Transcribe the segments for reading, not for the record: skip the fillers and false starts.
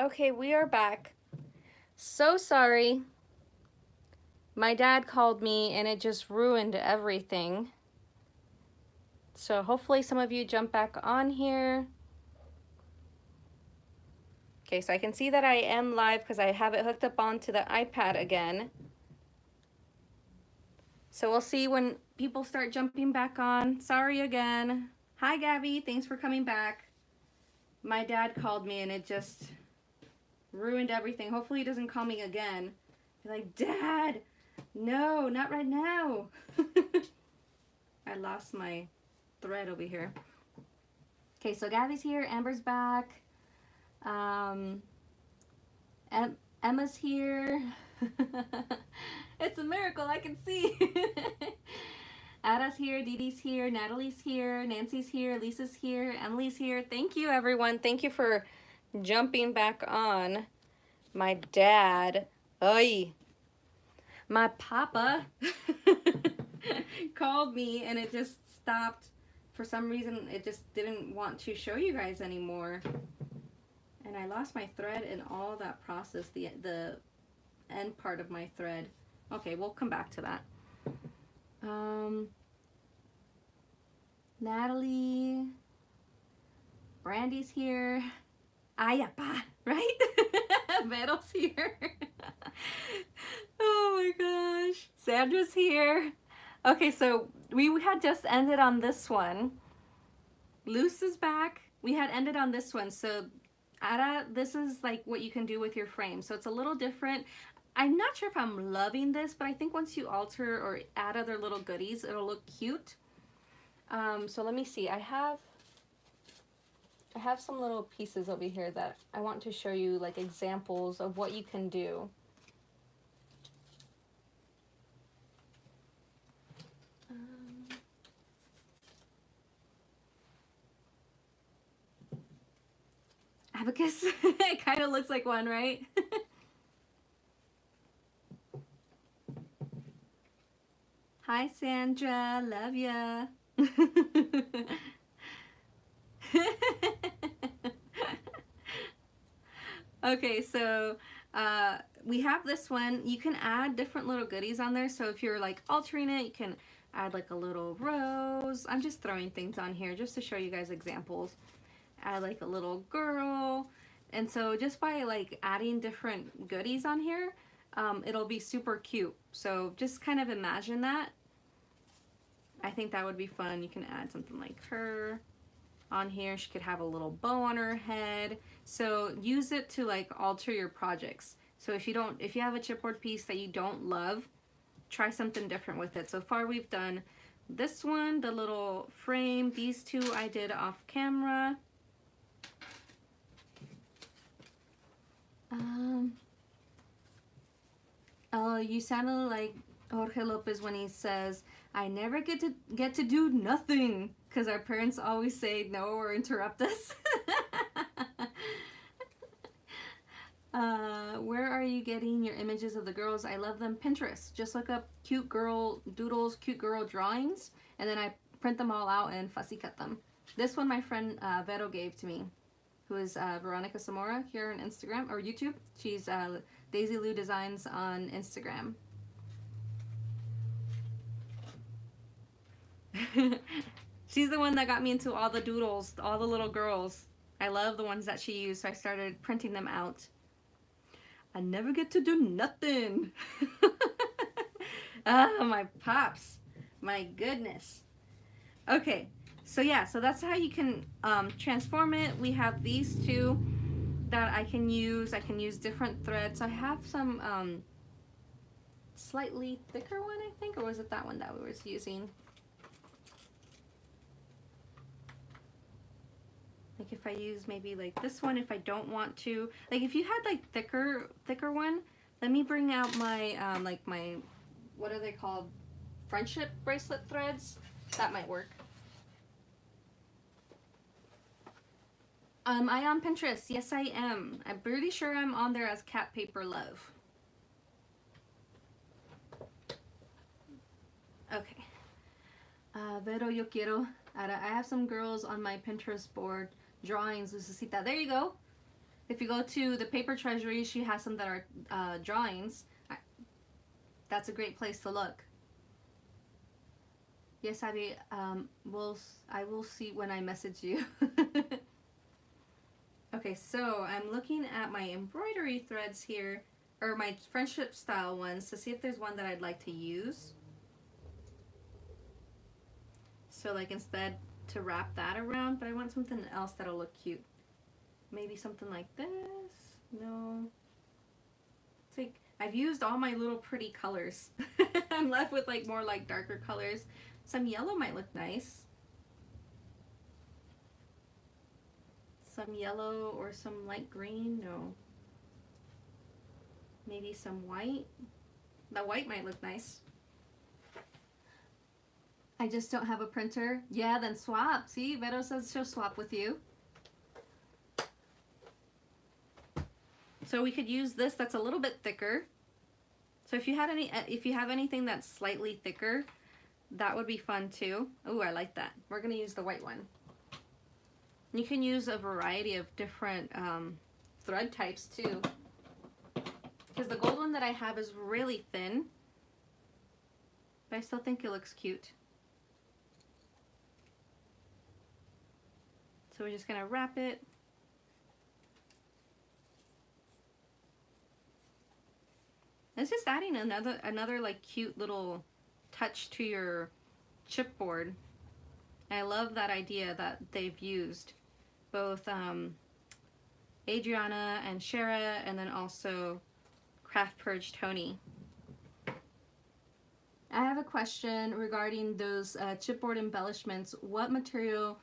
Okay, we are back. So sorry. My dad called me and it just ruined everything. So hopefully some of you jump back on here. Okay, so I can see that I am live because I have it hooked up onto the iPad again. So we'll see when people start jumping back on. Sorry again. Hi, Gabby. Thanks for coming back. My dad called me and it just ruined everything. Hopefully he doesn't call me again. Be like, Dad, no, not right now. I lost my thread over here. Okay, so Gabby's here, Amber's back, um, Emma's here. It's a miracle, I can see. Ada's here, Dee Dee's here, Natalie's here, Nancy's here, Lisa's here, Emily's here. Thank you, everyone. Thank you for jumping back on. My dad, oy, my papa called me and it just stopped. For some reason, it just didn't want to show you guys anymore. And I lost my thread in all that process, the end part of my thread. Okay, we'll come back to that. Natalie, Brandy's here. Ayapa, right? Vero's here. Oh my gosh. Sandra's here. Okay, so we had just ended on this one. Luce is back. We had ended on this one. So Ada, this is like what you can do with your frame. So it's a little different. I'm not sure if I'm loving this, but I think once you alter or add other little goodies, it'll look cute. So let me see. I have some little pieces over here that I want to show you, like examples of what you can do. Abacus. It kind of looks like one, right? Hi, Sandra. Love ya. Okay, so we have this one. You can add different little goodies on there. So if you're like altering it, you can add like a little rose. I'm just throwing things on here just to show you guys examples. Add like a little girl. And so just by like adding different goodies on here, it'll be super cute. So just kind of imagine that. I think that would be fun. You can add something like her on here. She could have a little bow on her head. So use it to like alter your projects. So if you have a chipboard piece that you don't love, try something different with it. So far we've done this one, the little frame. These two I did off camera. Oh, you sounded like Jorge Lopez when he says, I never get to do nothing because our parents always say no or interrupt us. Where are you getting your images of the girls? I love them. Pinterest. Just look up cute girl doodles, cute girl drawings, and then I print them all out and fussy cut them. This one my friend Vero gave to me, who is Veronica Zamora here on Instagram or YouTube. She's Daisy Lou Designs on Instagram. She's the one that got me into all the doodles, all the little girls. I love the ones that she used, so I started printing them out. I never get to do nothing. Ah, my pops. My goodness. Okay, so yeah, so that's how you can transform it. We have these two that I can use. I can use different threads. I have some slightly thicker one, I think, or was it that one that we were using? Like if I use maybe like this one, if I don't want to, like if you had like thicker one, let me bring out my like my, what are they called, friendship bracelet threads. That might work. Am I on Pinterest? Yes, I am. I'm pretty sure I'm on there as Cat Paper Love. Okay. Vero, yo quiero. I have some girls on my Pinterest board. Drawings, Lucecita. There you go. If you go to the Paper Treasury, she has some that are drawings. That's a great place to look. Yes, Abby, I will see when I message you. Okay, so I'm looking at my embroidery threads here, or my friendship style ones, to see if there's one that I'd like to use. So like instead to wrap that around, but I want something else that'll look cute. Maybe something like this. No. It's like I've used all my little pretty colors. I'm left with like more like darker colors. Some yellow might look nice. Some yellow or some light green. No. Maybe some white. The white might look nice. I just don't have a printer. Yeah, then swap. See, Vero says she'll swap with you. So we could use this that's a little bit thicker. So if you have anything that's slightly thicker, that would be fun too. Oh, I like that. We're gonna use the white one. You can use a variety of different thread types too. Because the gold one that I have is really thin, but I still think it looks cute. So we're just gonna wrap it. It's just adding another like cute little touch to your chipboard. I love that idea that they've used, both Adriana and Shara, and then also Craft Purge Tony. I have a question regarding those chipboard embellishments. What material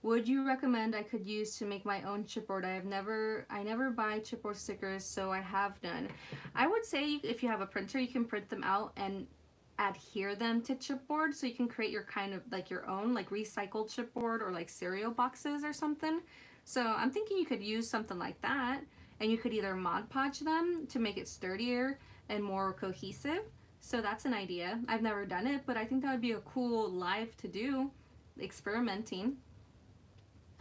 would you recommend I could use to make my own chipboard? I never buy chipboard stickers, so I have none. I would say if you have a printer, you can print them out and adhere them to chipboard, so you can create your kind of like your own like recycled chipboard or like cereal boxes or something. So I'm thinking you could use something like that, and you could either Mod Podge them to make it sturdier and more cohesive. So that's an idea. I've never done it, but I think that would be a cool live to do, experimenting.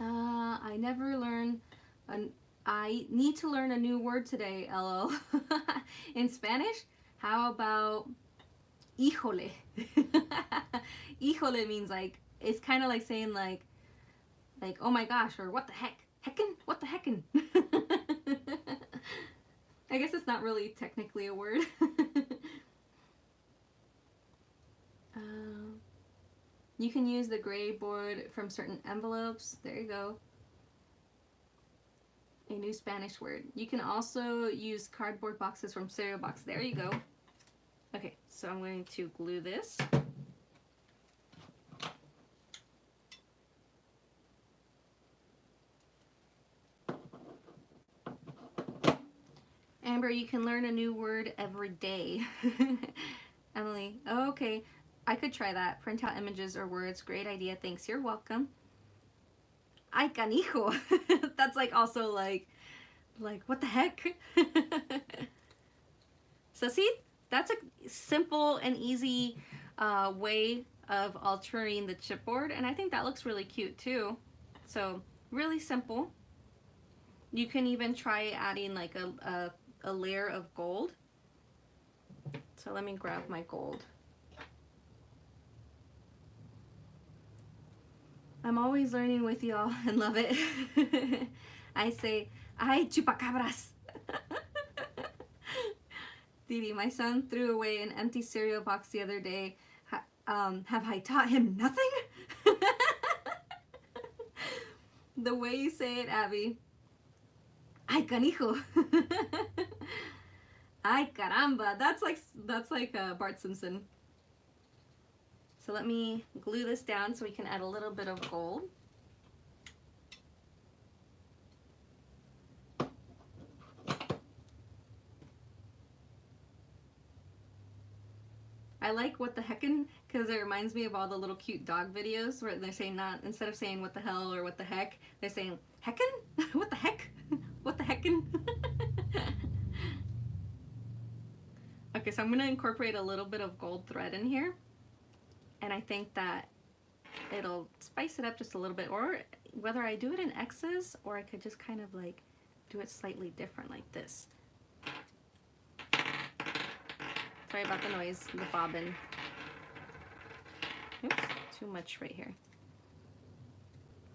I never learn. I need to learn a new word today, LO. In Spanish, how about híjole? Híjole means like, it's kind of like saying like oh my gosh, or what the heck? Heckin'? What the heckin'? I guess it's not really technically a word. You can use the gray board from certain envelopes. There you go. A new Spanish word. You can also use cardboard boxes from cereal box. There you go. Okay, so I'm going to glue this. Amber, you can learn a new word every day. Emily, oh, okay. I could try that. Print out images or words. Great idea. Thanks. You're welcome. Ay, canijo. That's like also like what the heck? So see, that's a simple and easy way of altering the chipboard, and I think that looks really cute too. So really simple. You can even try adding like a layer of gold. So let me grab my gold. I'm always learning with y'all and love it. I say, ay, chupacabras. Didi, my son threw away an empty cereal box the other day. Have I taught him nothing? The way you say it, Abby. Ay, canijo. Ay, caramba. That's like Bart Simpson. So let me glue this down so we can add a little bit of gold. I like what the heckin' because it reminds me of all the little cute dog videos where they're saying not, instead of saying what the hell or what the heck, they're saying heckin'? What the heck? What the heckin'? Okay, so I'm gonna incorporate a little bit of gold thread in here. And I think that it'll spice it up just a little bit, or whether I do it in X's or I could just kind of like do it slightly different like this. Sorry about the noise, the bobbin. Oops, too much right here.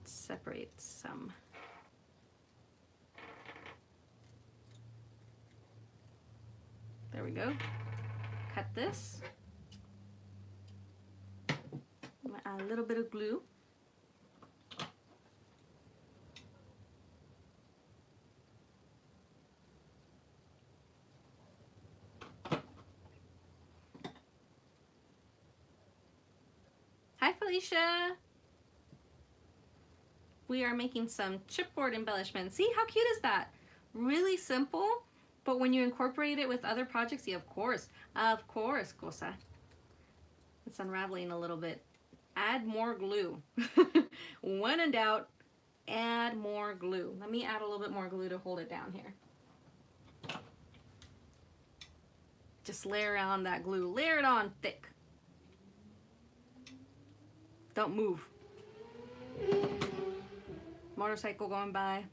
Separate some. There we go. Cut this. Add a little bit of glue. Hi, Felicia. We are making some chipboard embellishments. See how cute is that? Really simple, but when you incorporate it with other projects, yeah, of course, Cosa. It's unraveling a little bit. Add more glue. When in doubt, add more glue. Let me add a little bit more glue to hold it down here. Just layer on that glue. Layer it on thick. Don't move. Motorcycle going by.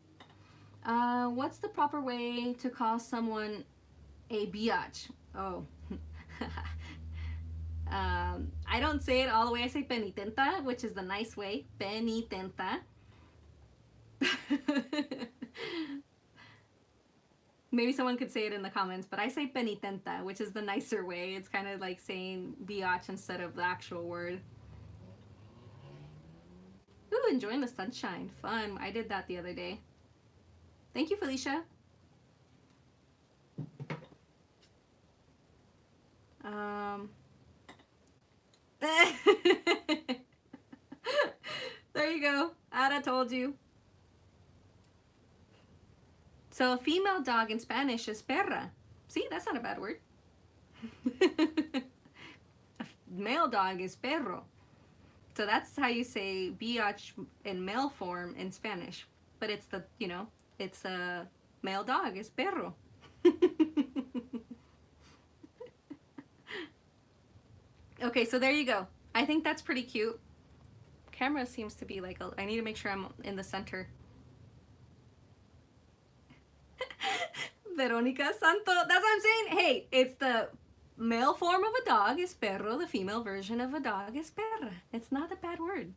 What's the proper way to call someone a biatch? Oh. I don't say it all the way. I say penitenta, which is the nice way. Penitenta. Maybe someone could say it in the comments, but I say penitenta, which is the nicer way. It's kind of like saying biatch instead of the actual word. Ooh, enjoying the sunshine. Fun. I did that the other day. Thank you, Felicia. There you go. Ada told you. So a female dog in Spanish is perra. See, that's not a bad word. A male dog is perro. So that's how you say biatch in male form in Spanish. But it's the, you know, it's a male dog, it's perro. Okay, so there you go. I think that's pretty cute. Camera seems to be like, I need to make sure I'm in the center. Veronica Santo, that's what I'm saying. Hey, it's the male form of a dog is perro, the female version of a dog is perra. It's not a bad word.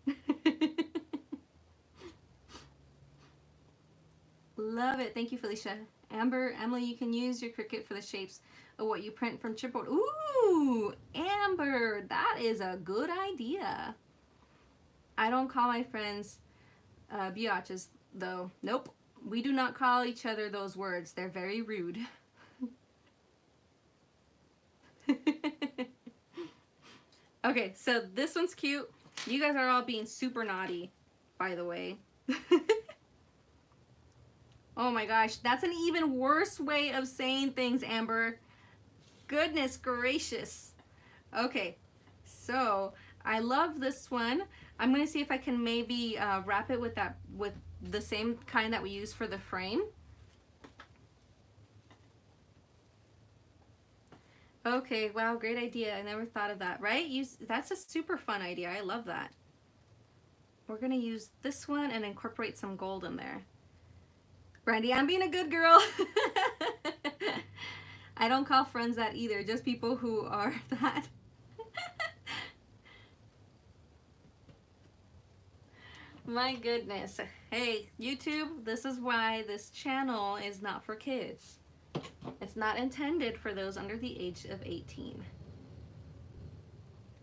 Love it. Thank you, Felicia. Amber, Emily, you can use your Cricut for the shapes of what you print from chipboard. Ooh, Amber, that is a good idea. I don't call my friends biatches, though. Nope. We do not call each other those words. They're very rude. Okay, so this one's cute. You guys are all being super naughty, by the way. Oh my gosh, that's an even worse way of saying things, Amber. Goodness gracious. Okay, so I love this one. I'm gonna see if I can maybe wrap it with the same kind that we use for the frame. Okay, wow, great idea. I never thought of that, right? That's a super fun idea. I love that. We're gonna use this one and incorporate some gold in there. Brandy, I'm being a good girl. I don't call friends that either, just people who are that. My goodness. Hey, YouTube, this is why this channel is not for kids. It's not intended for those under the age of 18.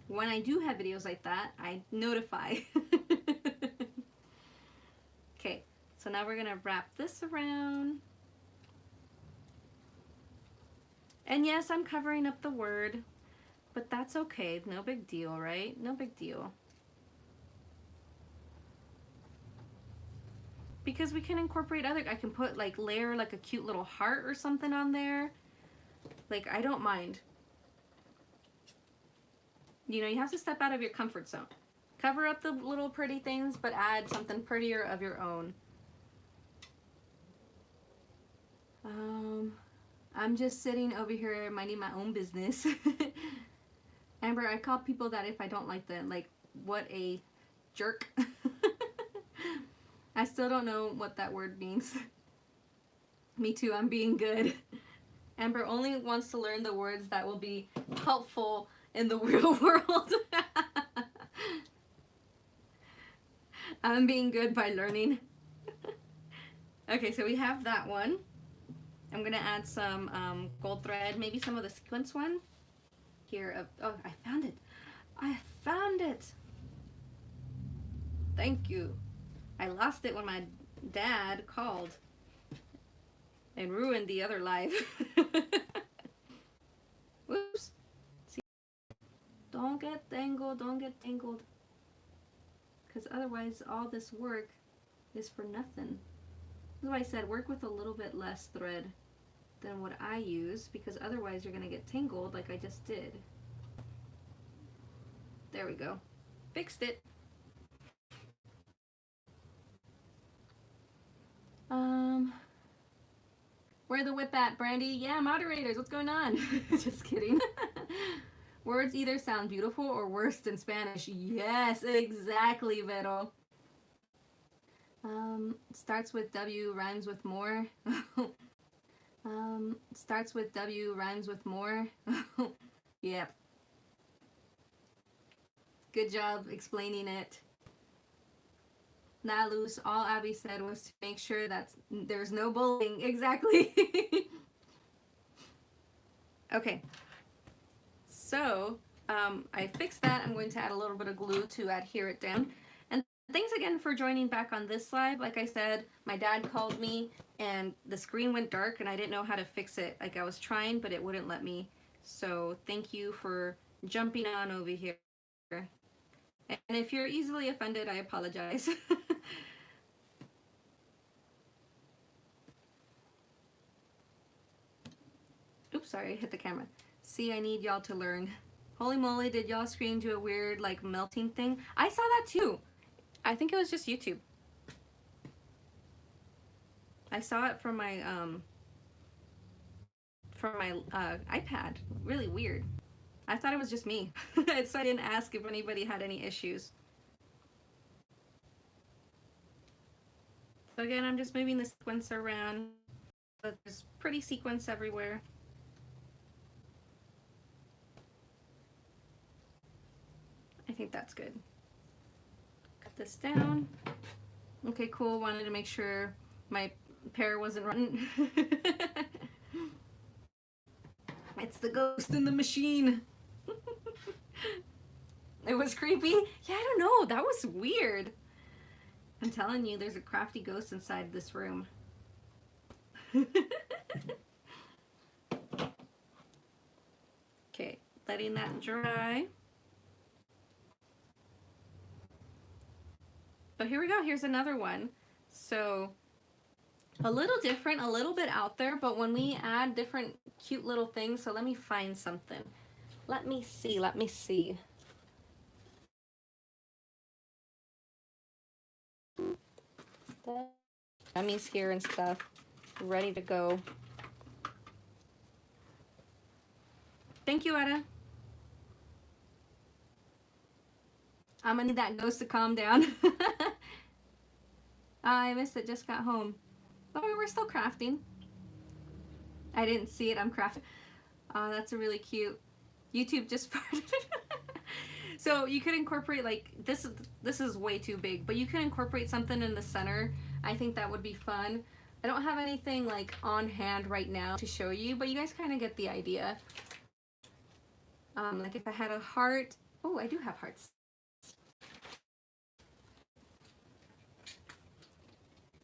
When I do have videos like that, I notify. Okay, so now we're gonna wrap this around. And yes, I'm covering up the word, but that's okay. No big deal, right? No big deal. Because we can incorporate I can put layer like a cute little heart or something on there. Like, I don't mind. You know, you have to step out of your comfort zone. Cover up the little pretty things, but add something prettier of your own. I'm just sitting over here minding my own business. Amber, I call people that if I don't like them. Like, what a jerk. I still don't know what that word means. Me too, I'm being good. Amber only wants to learn the words that will be helpful in the real world. I'm being good by learning. Okay, so we have that one. I'm gonna add some gold thread, maybe some of the sequence one. Here, oh, I found it. I found it. Thank you. I lost it when my dad called and ruined the other live. Whoops. See, don't get tangled, don't get tangled. Because otherwise all this work is for nothing. That's why I said work with a little bit less thread than what I use, because otherwise you're gonna get tangled like I just did. There we go. Fixed it. Where the whip at, Brandy? Yeah, moderators, what's going on? Just kidding. Words either sound beautiful or worse than Spanish. Yes, exactly, Vero. Starts with W, rhymes with more. Starts with W, rhymes with more. Yep. Good job explaining it. Nah, Luce, all Abby said was to make sure that there's no bullying. Exactly. Okay. So, I fixed that. I'm going to add a little bit of glue to adhere it down. And thanks again for joining back on this live. Like I said, my dad called me and the screen went dark and I didn't know how to fix it. Like I was trying, but it wouldn't let me. So thank you for jumping on over here. And if you're easily offended, I apologize. Oops, sorry, I hit the camera. See, I need y'all to learn. Holy moly, did y'all screen do a weird, like, melting thing? I saw that too. I think it was just YouTube. I saw it from my iPad. Really weird. I thought it was just me. So I didn't ask if anybody had any issues. So again, I'm just moving the sequence around. There's pretty sequence everywhere. I think that's good. Cut this down. Okay, cool. Wanted to make sure my pear wasn't running. It's the ghost in the machine. It was creepy. Yeah, I don't know. That was weird. I'm telling you, there's a crafty ghost inside this room. Okay, letting that dry. But here we go. Here's another one. So a little different, a little bit out there, but when we add different cute little things, so let me find something. Let me see. Gummies here and stuff, ready to go. Thank you, Etta. I'm gonna need that ghost to calm down. I missed it, just got home. Oh, we're still crafting. I didn't see it, I'm crafting. Oh, that's a really cute. YouTube just farted. So you could incorporate, like, this is way too big, but you can incorporate something in the center. I think that would be fun. I don't have anything like on hand right now to show you, but you guys kind of get the idea. Like if I had a heart. Oh, I do have hearts.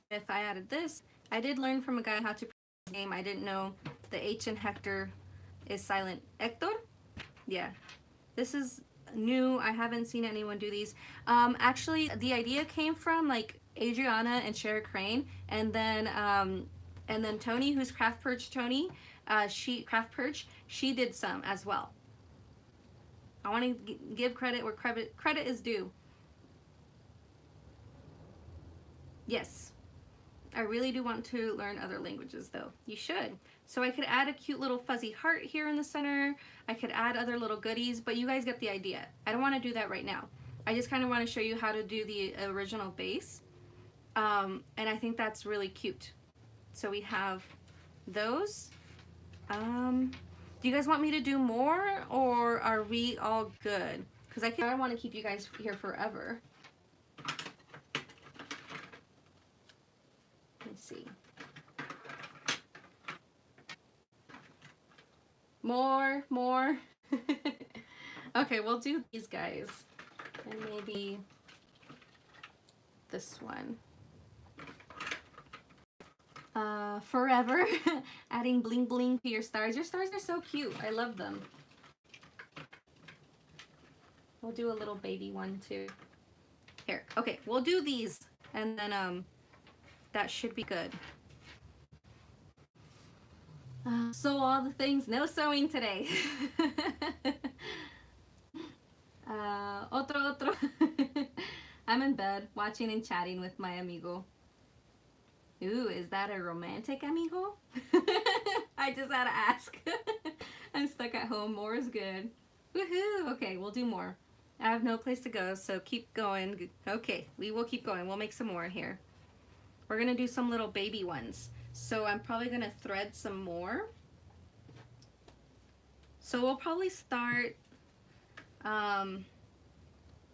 If I added this, I did learn from a guy how to pronounce his name. I didn't know the H in Hector is silent. Hector? Yeah. This is new. I haven't seen anyone do these. Actually, the idea came from like Adriana and Shara Crane, and then Tony, who's Craft Purge Tony, she did some as well. I want to give credit where credit is due. Yes. I really do want to learn other languages though. You should. So I could add a cute little fuzzy heart here in the center. I could add other little goodies, but you guys get the idea. I don't want to do that right now. I just kind of want to show you how to do the original base. And I think that's really cute. So we have those. Do you guys want me to do more, or are we all good? Because I want to keep you guys here forever. Let's see. More. Okay, we'll do these guys. And maybe this one. Forever. Adding bling bling to your stars. Your stars are so cute. I love them. We'll do a little baby one too. Here. Okay, we'll do these. And then that should be good. So all the things, no sewing today. Otro. I'm in bed watching and chatting with my amigo. Ooh, is that a romantic amigo? I just had to ask. I'm stuck at home. More is good. Woohoo! Okay, we'll do more. I have no place to go, so keep going. Okay, we will keep going. We'll make some more here. We're gonna do some little baby ones. So I'm probably gonna thread some more. So we'll probably start,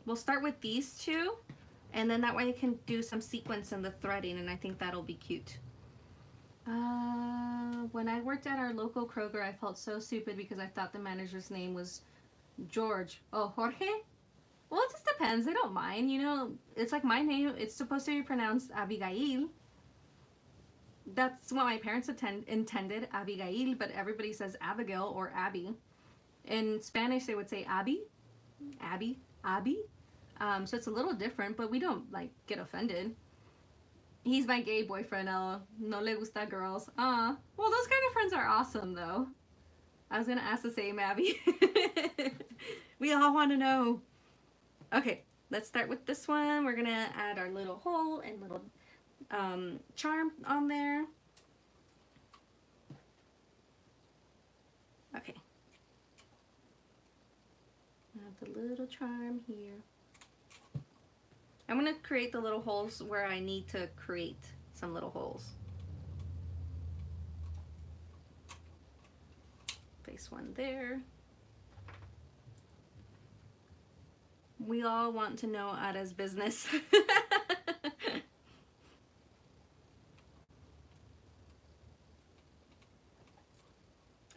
we'll start with these two, and then that way I can do some sequence in the threading, and I think that'll be cute. When I worked at our local Kroger, I felt so stupid because I thought the manager's name was George. Oh, Jorge? Well, it just depends. I don't mind. You know, it's like my name. It's supposed to be pronounced Abigail. That's what my parents intended, Abigail, but everybody says Abigail or Abby. In Spanish, they would say Abby. Abby. So it's a little different, but we don't, like, get offended. He's my gay boyfriend, no le gusta girls. Well, those kind of friends are awesome, though. I was gonna ask the same, Abby. We all want to know. Okay, let's start with this one. We're gonna add our little hole and little charm on there. Okay. Add the little charm here. I'm going to create the little holes where I need to create some little holes. Place one there. We all want to know Ada's business.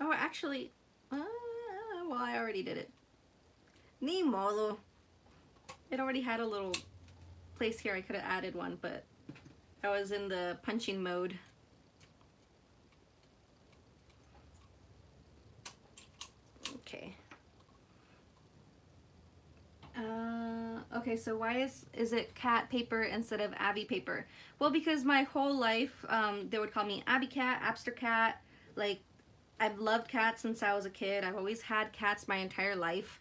Oh, actually, well, I already did it. Ni modo. It already had a little place here. I could have added one, but I was in the punching mode. Okay. Okay, so why is it cat paper instead of Abby paper? Well, because my whole life, they would call me Abby Cat, Abster Cat. Like, I've loved cats since I was a kid. I've always had cats my entire life.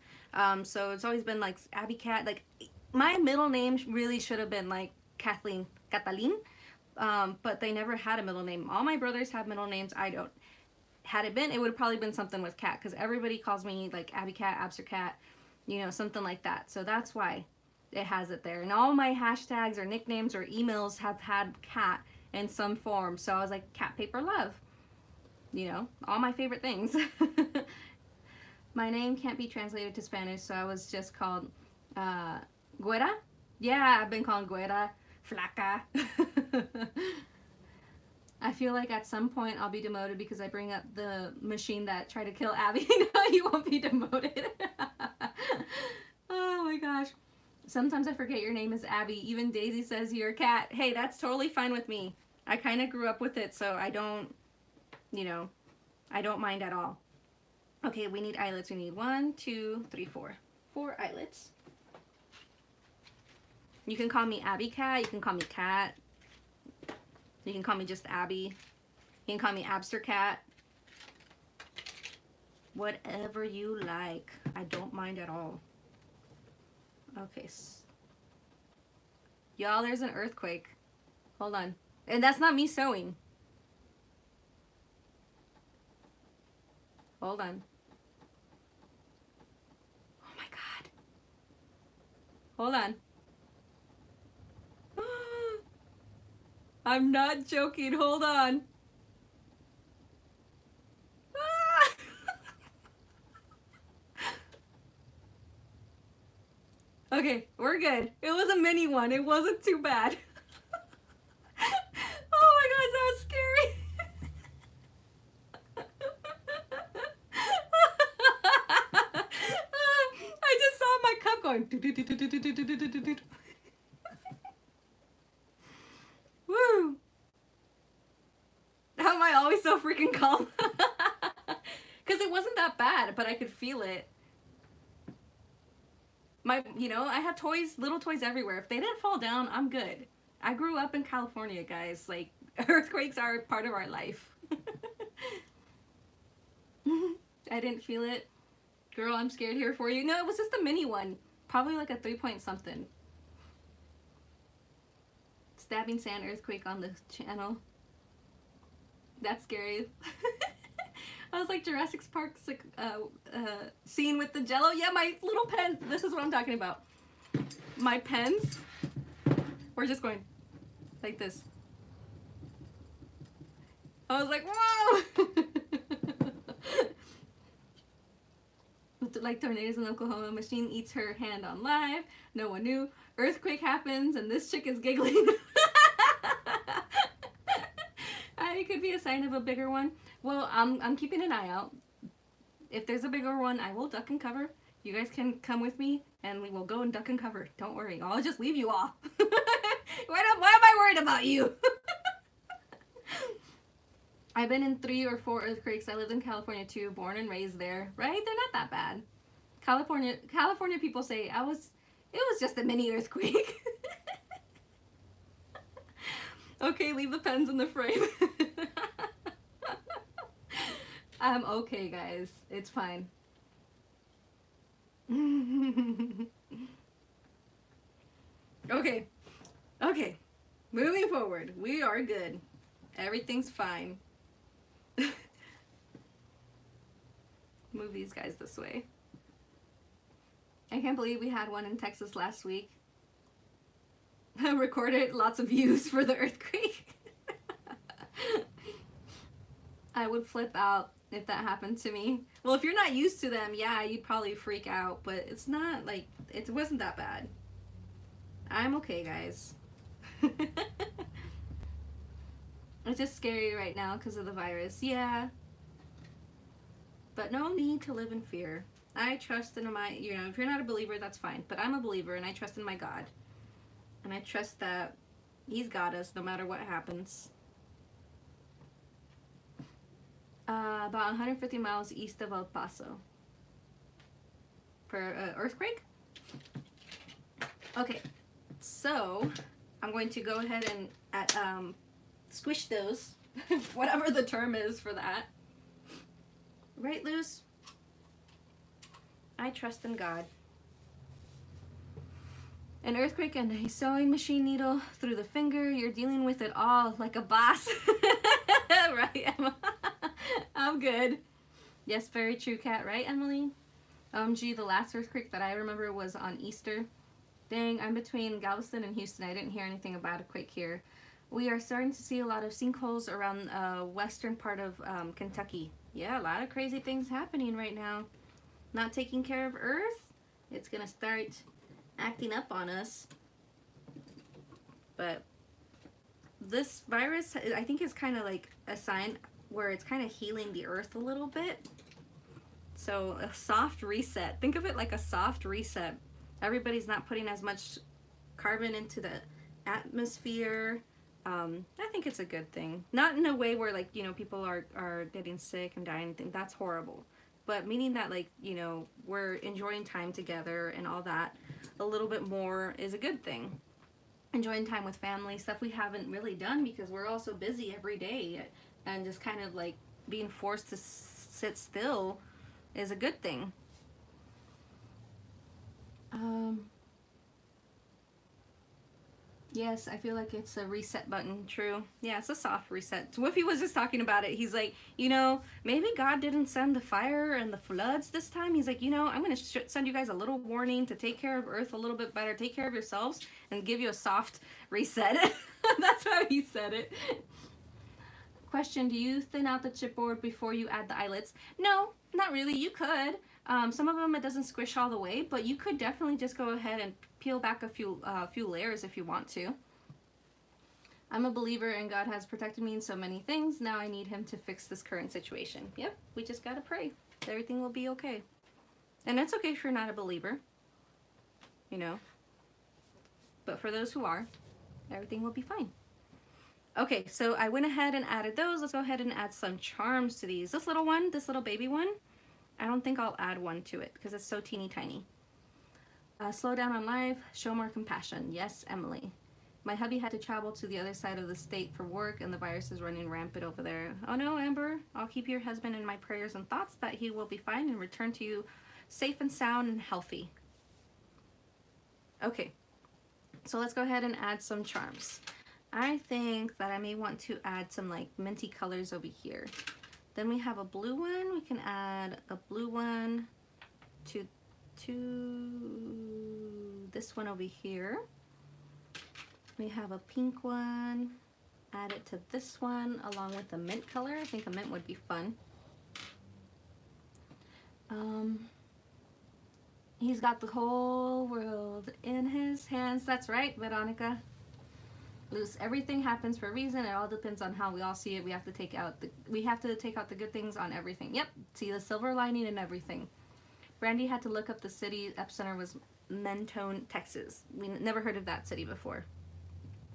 So it's always been like Abby Cat. Like, my middle name really should have been like Kathleen, Catalin. But they never had a middle name. All my brothers have middle names. I don't. Had it been, it would have probably been something with cat, because everybody calls me like Abby Cat, Abster Cat, you know, something like that. So that's why it has it there. And all my hashtags or nicknames or emails have had cat in some form. So I was like, cat paper love. You know, all my favorite things. My name can't be translated to Spanish, so I was just called Güera. Yeah, I've been called Güera, Flaca. I feel like at some point I'll be demoted because I bring up the machine that tried to kill Abby. No, you won't be demoted. Oh my gosh. Sometimes I forget your name is Abby. Even Daisy says you're a cat. Hey, that's totally fine with me. I kind of grew up with it, so I don't, you know, I don't mind at all. Okay, we need eyelets. We need 1, 2, 3, 4. 4 eyelets. You can call me Abby Cat. You can call me Cat. You can call me just Abby. You can call me Abster Cat. Whatever you like. I don't mind at all. Okay. Y'all, there's an earthquake. Hold on. And that's not me sewing. Hold on. Oh my God. Hold on. I'm not joking. Hold on. Okay, we're good. It was a mini one. It wasn't too bad. Oh my gosh, that was scary. I just saw my cup going. Woo! How am I always so freaking calm? Because it wasn't that bad, but I could feel it. I have toys, little toys everywhere. If they didn't fall down, I'm good. I grew up in California, guys. Like, earthquakes are part of our life. I didn't feel it. Girl, I'm scared here for you. No, it was just a mini one. Probably like a 3-point something. Stabbing sand earthquake on the channel. That's scary. I was like Jurassic Park's like, scene with the jello. Yeah, my little pens. This is what I'm talking about. My pens. We're just going like this. I was like, whoa! Like tornadoes in Oklahoma. Machine eats her hand on live. No one knew. Earthquake happens and this chick is giggling. It could be a sign of a bigger one. Well, I'm keeping an eye out. If there's a bigger one, I will duck and cover. You guys can come with me and we will go and duck and cover. Don't worry. I'll just leave you all. Why am I worried about you? I've been in 3 or 4 earthquakes. I lived in California too, born and raised there. Right? They're not that bad. California people say it was just a mini earthquake. Okay, leave the pens in the frame. I'm okay, guys. It's fine. Okay. Okay. Moving forward. We are good. Everything's fine. Move these guys this way. I can't believe we had one in Texas last week. Recorded lots of views for the earthquake. I would flip out if that happened to me. Well, if you're not used to them, yeah, you'd probably freak out, but it's not like, it wasn't that bad. I'm okay, guys. It's just scary right now because of the virus. Yeah. But no need to live in fear. I trust in my, if you're not a believer, that's fine. But I'm a believer and I trust in my God. And I trust that He's got us no matter what happens. About 150 miles east of El Paso. For earthquake? Okay, so I'm going to go ahead and squish those, whatever the term is for that. Right, Luz? I trust in God. An earthquake and a sewing machine needle through the finger. You're dealing with it all like a boss. Right, Emma? I'm good. Yes, very true, Kat. Right, Emily? OMG, the last earthquake that I remember was on Easter. Dang, I'm between Galveston and Houston. I didn't hear anything about a quake here. We are starting to see a lot of sinkholes around western part of Kentucky. Yeah, a lot of crazy things happening right now. Not taking care of Earth. It's going to start acting up on us. But this virus, I think, is kind of like a sign where it's kind of healing the Earth a little bit. So a soft reset. Think of it like a soft reset. Everybody's not putting as much carbon into the atmosphere. I think it's a good thing. Not in a way where, like, people are getting sick and dying. That's horrible. But meaning that, like, we're enjoying time together and all that a little bit more is a good thing. Enjoying time with family, stuff we haven't really done because we're all so busy every day, and just kind of like being forced to sit still is a good thing. Yes, I feel like it's a reset button. True. Yeah, it's a soft reset. Woofy was just talking about it. He's like, maybe God didn't send the fire and the floods this time. He's like, I'm going to send you guys a little warning to take care of Earth a little bit better. Take care of yourselves and give you a soft reset. That's how he said it. Question, do you thin out the chipboard before you add the eyelets? No, not really. You could. Some of them it doesn't squish all the way, but you could definitely just go ahead and peel back a few layers if you want to. I'm a believer and God has protected me in so many things. Now I need him to fix this current situation. Yep, we just gotta pray. Everything will be okay. And it's okay if you're not a believer, you know. But for those who are, everything will be fine. Okay, so I went ahead and added those. Let's go ahead and add some charms to these. This little one, this little baby one, I don't think I'll add one to it because it's so teeny tiny. Slow down on life, show more compassion. Yes, Emily. My hubby had to travel to the other side of the state for work and the virus is running rampant over there. Oh no, Amber, I'll keep your husband in my prayers and thoughts that he will be fine and return to you safe and sound and healthy. Okay, so let's go ahead and add some charms. I think that I may want to add some like minty colors over here. Then we have a blue one. We can add a blue one to this one over here. We have a pink one, add it to this one along with the mint color. I think a mint would be fun. He's got the whole world in his hands. That's right, Veronica. Loose. Everything happens for a reason. It all depends on how we all see it. We have to take out the good things on everything. Yep. See the silver lining in everything. Brandy had to look up the city. Epicenter was Mentone, Texas. We never heard of that city before.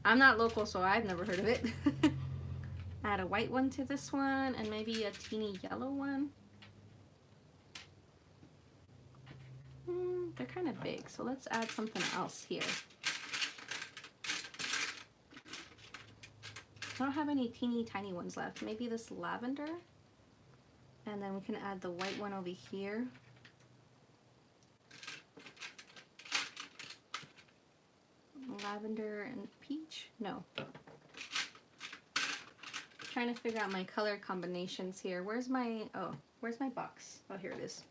I'm not local, so I've never heard of it. Add a white one to this one, and maybe a teeny yellow one. They're kind of big, so let's add something else here. I don't have any teeny tiny ones left. Maybe this lavender. And then we can add the white one over here. Lavender and peach? No. Trying to figure out my color combinations here. Where's my box? Oh, here it is.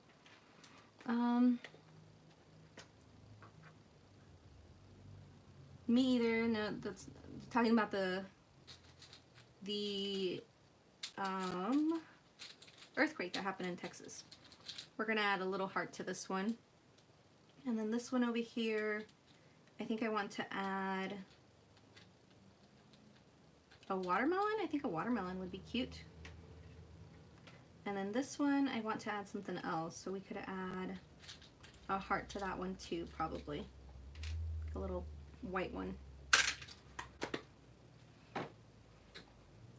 Me either. No, that's talking about the earthquake that happened in Texas. We're gonna add a little heart to this one. And then this one over here, I think I want to add a watermelon. I think a watermelon would be cute. And then this one, I want to add something else. So we could add a heart to that one too, probably. A little white one.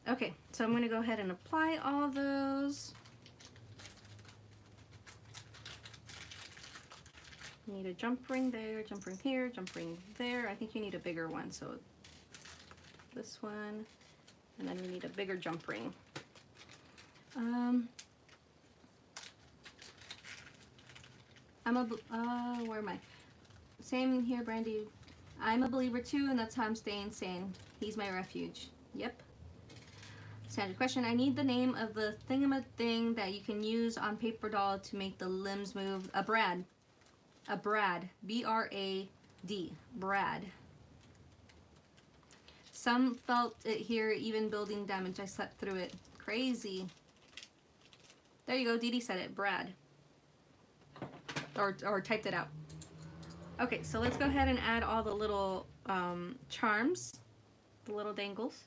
Okay, so I'm going to go ahead and apply all of those. You need a jump ring there, jump ring here, jump ring there. I think you need a bigger one, so this one, and then we need a bigger jump ring. Where am I? Same here, Brandy. I'm a believer too, and that's how I'm staying sane. He's my refuge. Yep. Standard question. I need the name of the thing that you can use on paper doll to make the limbs move. A brad. A brad. B-R-A-D. Brad. Some felt it here, even building damage. I slept through it. Crazy. There you go. Dee Dee said it. Brad. Or typed it out. Okay, so let's go ahead and add all the little charms. The little dangles.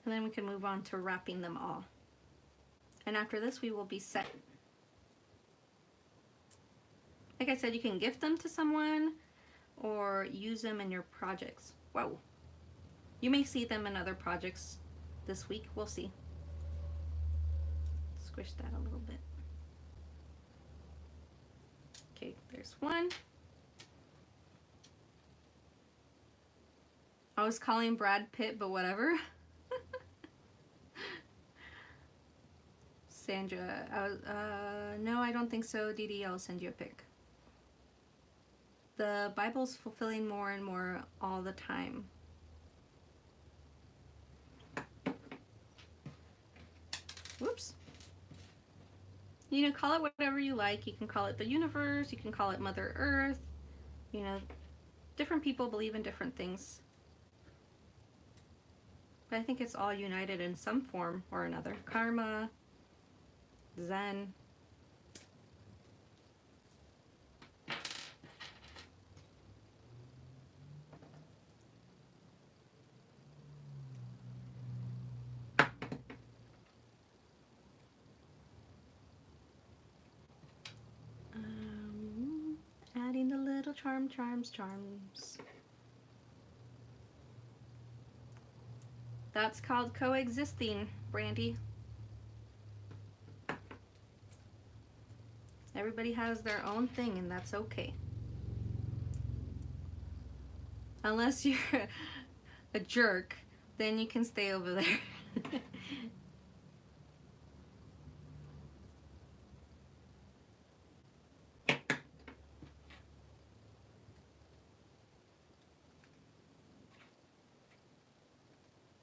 And then we can move on to wrapping them all. And after this, we will be set. Like I said, you can gift them to someone or use them in your projects. Whoa. You may see them in other projects this week. We'll see. Squish that a little bit. Okay, there's one. I was calling Brad Pitt, but whatever. Sandra, no, I don't think so. Dee Dee, I'll send you a pic. The Bible's fulfilling more and more all the time. Whoops. You know, call it whatever you like. You can call it the universe. You can call it Mother Earth. You know, Different people believe in different things. But I think it's all united in some form or another. Karma, Zen. Adding the little charms. That's called coexisting, Brandy. Everybody has their own thing, and that's okay. Unless you're a jerk, then you can stay over there.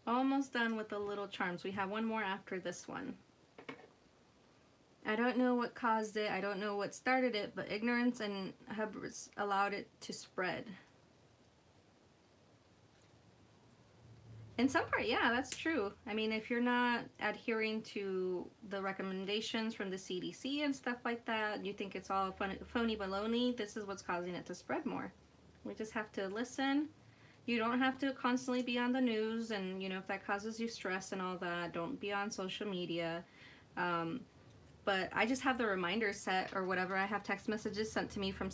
Almost done with the little charms. We have one more after this one. I don't know what caused it. I don't know what started it, but ignorance and hubris allowed it to spread. In some part, yeah, that's true. I mean, if you're not adhering to the recommendations from the CDC and stuff like that, you think it's all phony baloney, this is what's causing it to spread more. We just have to listen. You don't have to constantly be on the news, and you know, if that causes you stress and all that, don't be on social media. But I just have the reminders set or whatever. I have text messages sent to me from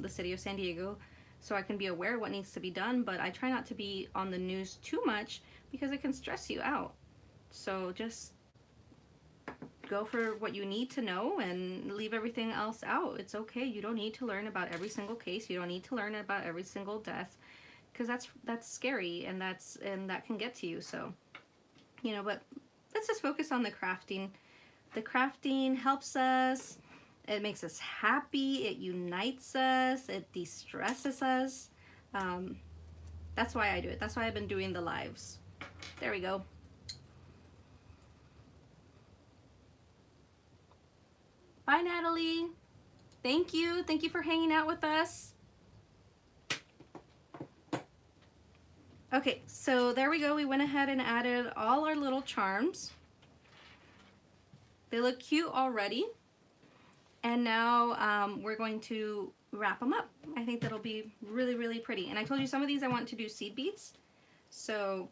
the city of San Diego, so I can be aware of what needs to be done, but I try not to be on the news too much because it can stress you out. So just go for what you need to know and leave everything else out. It's okay. You don't need to learn about every single case. You don't need to learn about every single death, because that's scary, and that can get to you. So, you know, but let's just focus on the crafting. The crafting helps us. It makes us happy. It unites us. It de-stresses us. That's why I do it. That's why I've been doing the lives. There we go. Bye, Natalie. Thank you. Thank you for hanging out with us. Okay, so there we go. We went ahead and added all our little charms. They look cute already. And now we're going to wrap them up. I think that'll be really, really pretty. And I told you some of these I want to do seed beads, so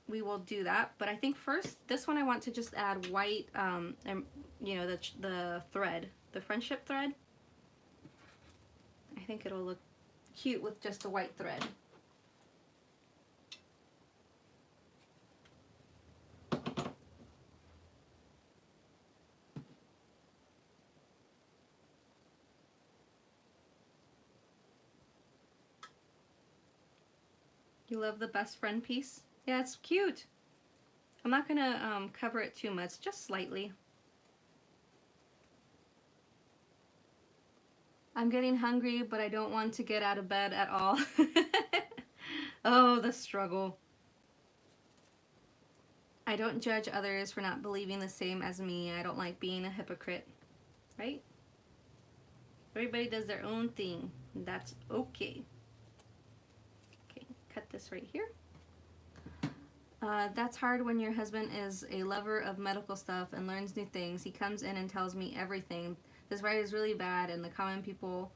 we will do that. But I think first, this one I want to just add white, and you know, the thread, the friendship thread. I think it'll look cute with just the white thread. You love the best friend piece? Yeah, it's cute. I'm not gonna cover it too much, just slightly. I'm getting hungry, but I don't want to get out of bed at all. Oh, the struggle. I don't judge others for not believing the same as me. I don't like being a hypocrite, right? Everybody does their own thing. That's okay. Okay, cut this right here. That's hard when your husband is a lover of medical stuff and learns new things. He comes in and tells me everything. This ride is really bad, and the common people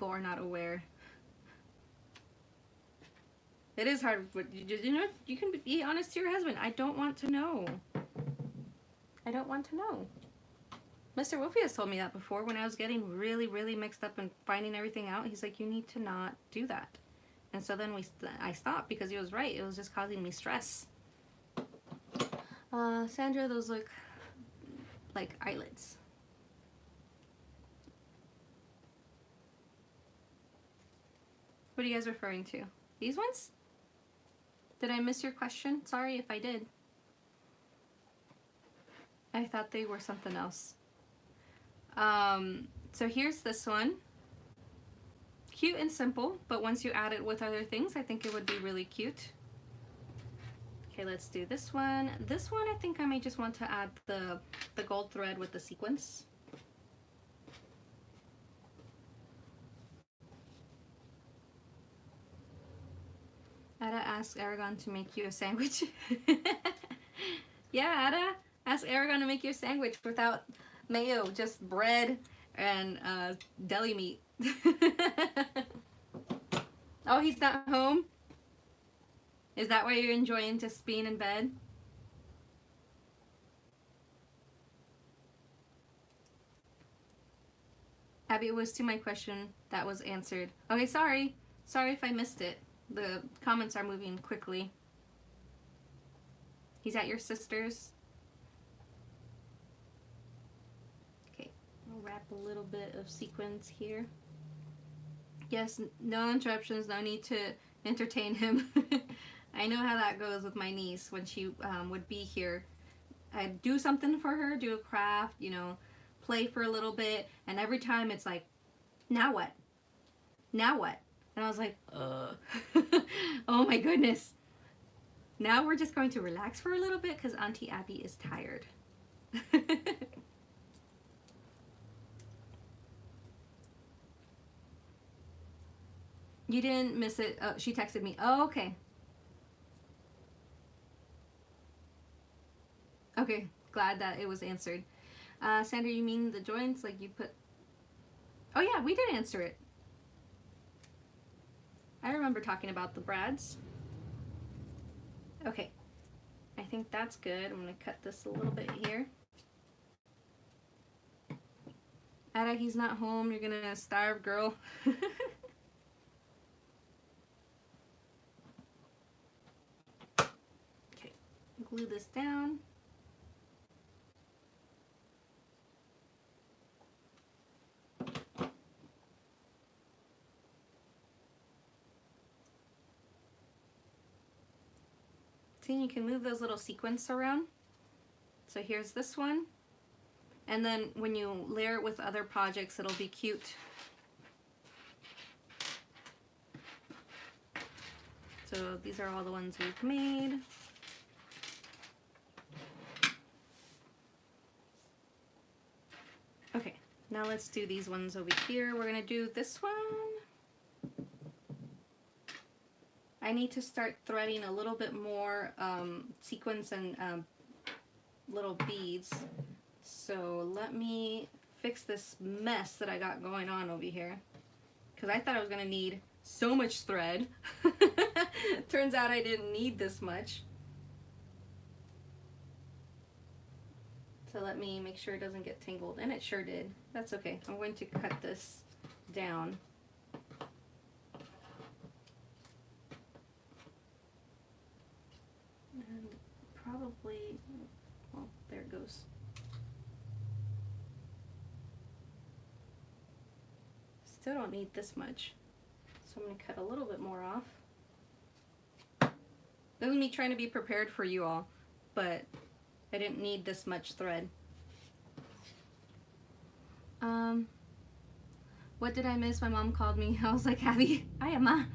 are not aware. It is hard, but you know, you can be honest to your husband. I don't want to know. I don't want to know. Mr. Wolfie has told me that before when I was getting really, really mixed up and finding everything out. He's like, you need to not do that. And so then I stopped because he was right. It was just causing me stress. Sandra, those look like eyelids. What are you guys referring to? These ones? Did I miss your question? Sorry if I did. I thought they were something else. So here's this one. Cute and simple, but once you add it with other things, I think it would be really cute. Okay, let's do this one. This one, I think I may just want to add the gold thread with the sequins. Ada, ask Aragon to make you a sandwich. Yeah, Ada, ask Aragon to make you a sandwich without mayo, just bread and deli meat. Oh, he's not home? Is that why you're enjoying just being in bed? Abby, it was to my question that was answered. Okay, sorry. Sorry if I missed it. The comments are moving quickly. He's at your sister's. Okay, I'll wrap a little bit of sequins here. Yes, no interruptions, no need to entertain him. I know how that goes with my niece when she would be here. I'd do something for her, do a craft, you know, play for a little bit, and every time it's like, now what? Now what? And I was like, oh my goodness. Now we're just going to relax for a little bit because Auntie Abby is tired. You didn't miss it. Oh, she texted me. Oh, okay. Okay, glad that it was answered. Sandra, you mean the joints? Like you put... Oh yeah, we did answer it. I remember talking about the brads. Okay, I think that's good. I'm gonna cut this a little bit here. Ada, he's not home. You're gonna starve, girl. Okay, glue this down. See, you can move those little sequins around. So here's this one. And then when you layer it with other projects, it'll be cute. So these are all the ones we've made. Okay, now let's do these ones over here. We're gonna do this one. I need to start threading a little bit more sequins and little beads. So let me fix this mess that I got going on over here. Because I thought I was going to need so much thread. Turns out I didn't need this much. So let me make sure it doesn't get tangled. And it sure did. That's okay. I'm going to cut this down. And probably, well, there it goes. Still don't need this much. So I'm going to cut a little bit more off. This is me trying to be prepared for you all, but I didn't need this much thread. What did I miss? My mom called me. I was like, Abby, hi, Emma.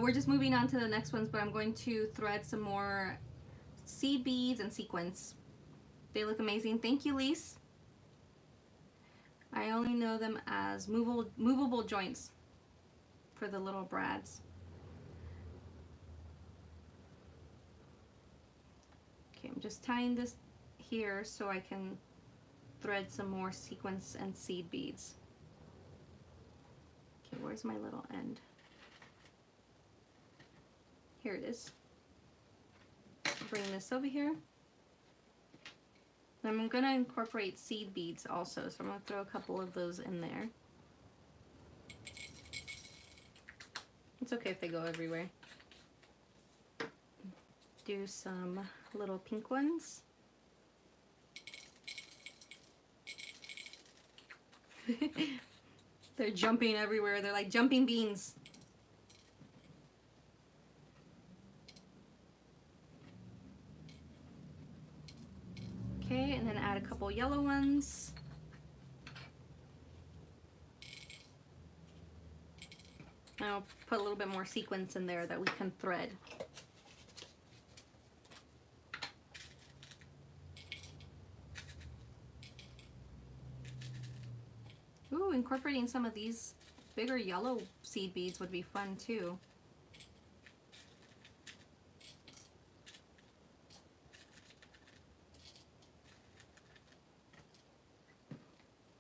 We're just moving on to the next ones, but I'm going to thread some more seed beads and sequins. They look amazing. Thank you, Lise. I only know them as movable joints for the little brads. Okay, I'm just tying this here so I can thread some more sequins and seed beads. Okay, where's my little end? Here it is. Bring this over here. I'm going to incorporate seed beads also, so I'm going to throw a couple of those in there. It's okay if they go everywhere. Do some little pink ones. They're jumping everywhere. They're like jumping beans. Okay, and then add a couple yellow ones. And I'll put a little bit more sequins in there that we can thread. Ooh, incorporating some of these bigger yellow seed beads would be fun too.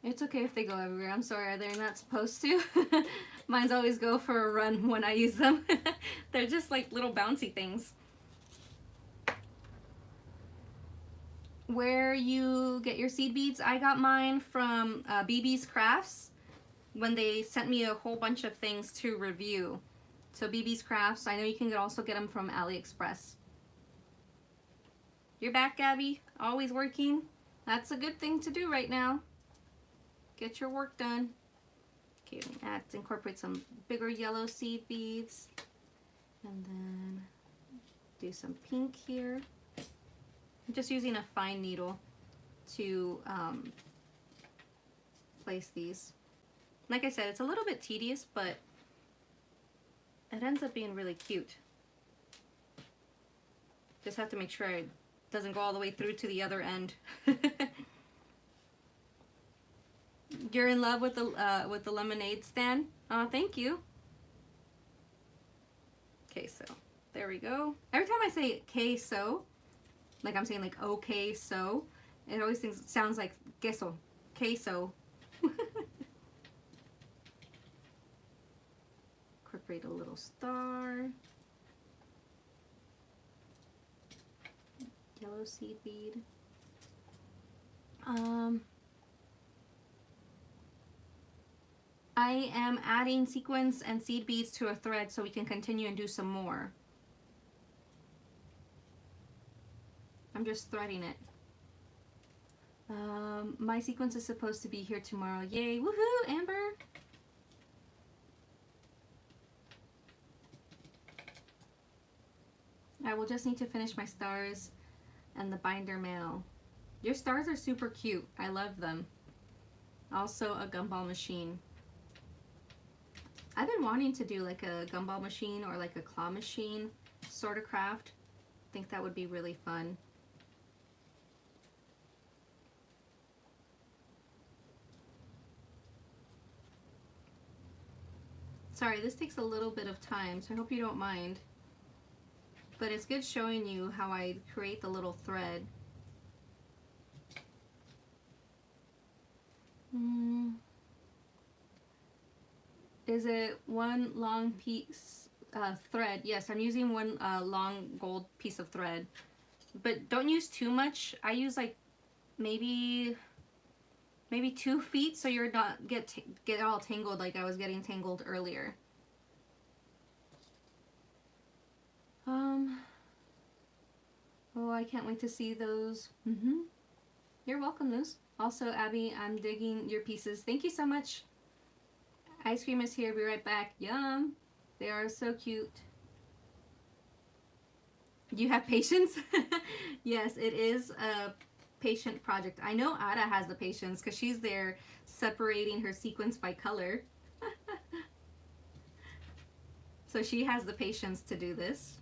It's okay if they go everywhere. I'm sorry, they're not supposed to. Mine's always go for a run when I use them. They're just like little bouncy things. Where you get your seed beads, I got mine from BB's Crafts when they sent me a whole bunch of things to review. So BB's Crafts, I know you can also get them from AliExpress. You're back, Gabby. Always working. That's a good thing to do right now. Get your work done. Okay, let's incorporate some bigger yellow seed beads. And then do some pink here. I'm just using a fine needle to place these. Like I said, it's a little bit tedious, but it ends up being really cute. Just have to make sure it doesn't go all the way through to the other end. You're in love with the lemonade stand? Oh, thank you. Okay, so there we go. Every time I say queso, like I'm saying like okay so, it always sounds like queso. Queso. Incorporate a little star. Yellow seed bead. I am adding sequins and seed beads to a thread so we can continue and do some more. I'm just threading it. My sequence is supposed to be here tomorrow. Yay! Woohoo, Amber! I will just need to finish my stars and the binder mail. Your stars are super cute. I love them. Also a gumball machine. I've been wanting to do like a gumball machine or like a claw machine sort of craft. I think that would be really fun. Sorry, this takes a little bit of time, so I hope you don't mind. But it's good showing you how I create the little thread. Is it one long piece thread? Yes, I'm using one long gold piece of thread. But don't use too much. I use like maybe 2 feet so you're not get all tangled like I was getting tangled earlier. Oh, I can't wait to see those. You're welcome, Luz. Also, Abby, I'm digging your pieces. Thank you so much. Ice cream is here. Be right back. Yum. They are so cute. You have patience? Yes, it is a patient project. I know Ada has the patience because she's there separating her sequins by color. So she has the patience to do this.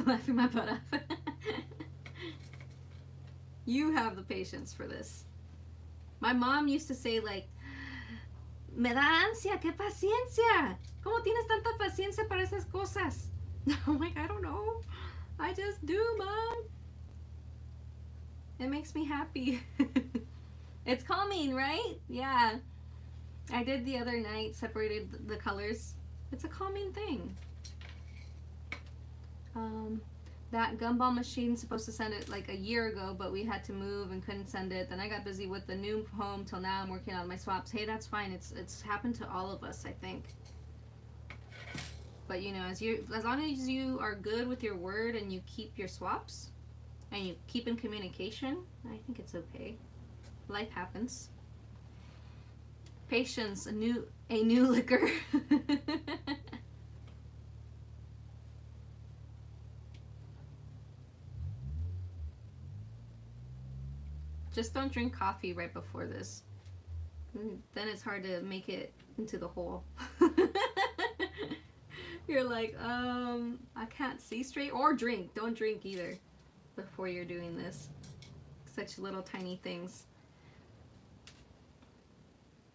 Laughing my butt off. You have the patience for this. My mom used to say like, me da ansia, qué paciencia. ¿Cómo tienes tanta paciencia para esas cosas? I'm like, I don't know. I just do, Mom. It makes me happy. It's calming, right? Yeah. I did the other night, separated the colors. It's a calming thing. That gumball machine's supposed to send it like a year ago, but we had to move and couldn't send it. Then I got busy with the new home till now. I'm working on my swaps. Hey, that's fine. It's happened to all of us, I think. But you know, as long as you are good with your word and you keep your swaps and you keep in communication, I think it's okay. Life happens. Patience, a new liquor. Just don't drink coffee right before this. Then it's hard to make it into the hole. You're like, I can't see straight. Or drink. Don't drink either before you're doing this. Such little tiny things.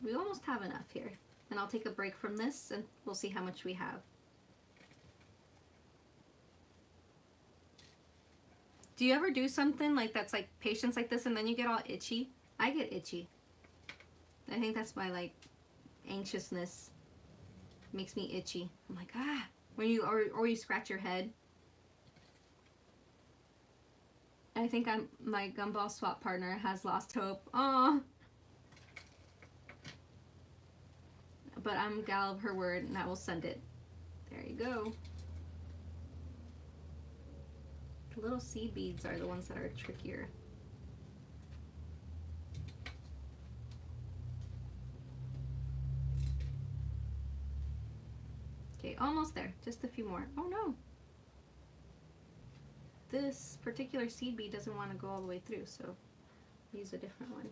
We almost have enough here. And I'll take a break from this and we'll see how much we have. Do you ever do something like that's like patience like this and then you get all itchy? I get itchy. I think that's my like anxiousness makes me itchy. I'm like, ah, when you or you scratch your head. I think my gumball swap partner has lost hope. Oh, but I'm gal of her word and I will send it. There you go. The little seed beads are the ones that are trickier. Okay, almost there. Just a few more. Oh no. This particular seed bead doesn't want to go all the way through, so use a different one.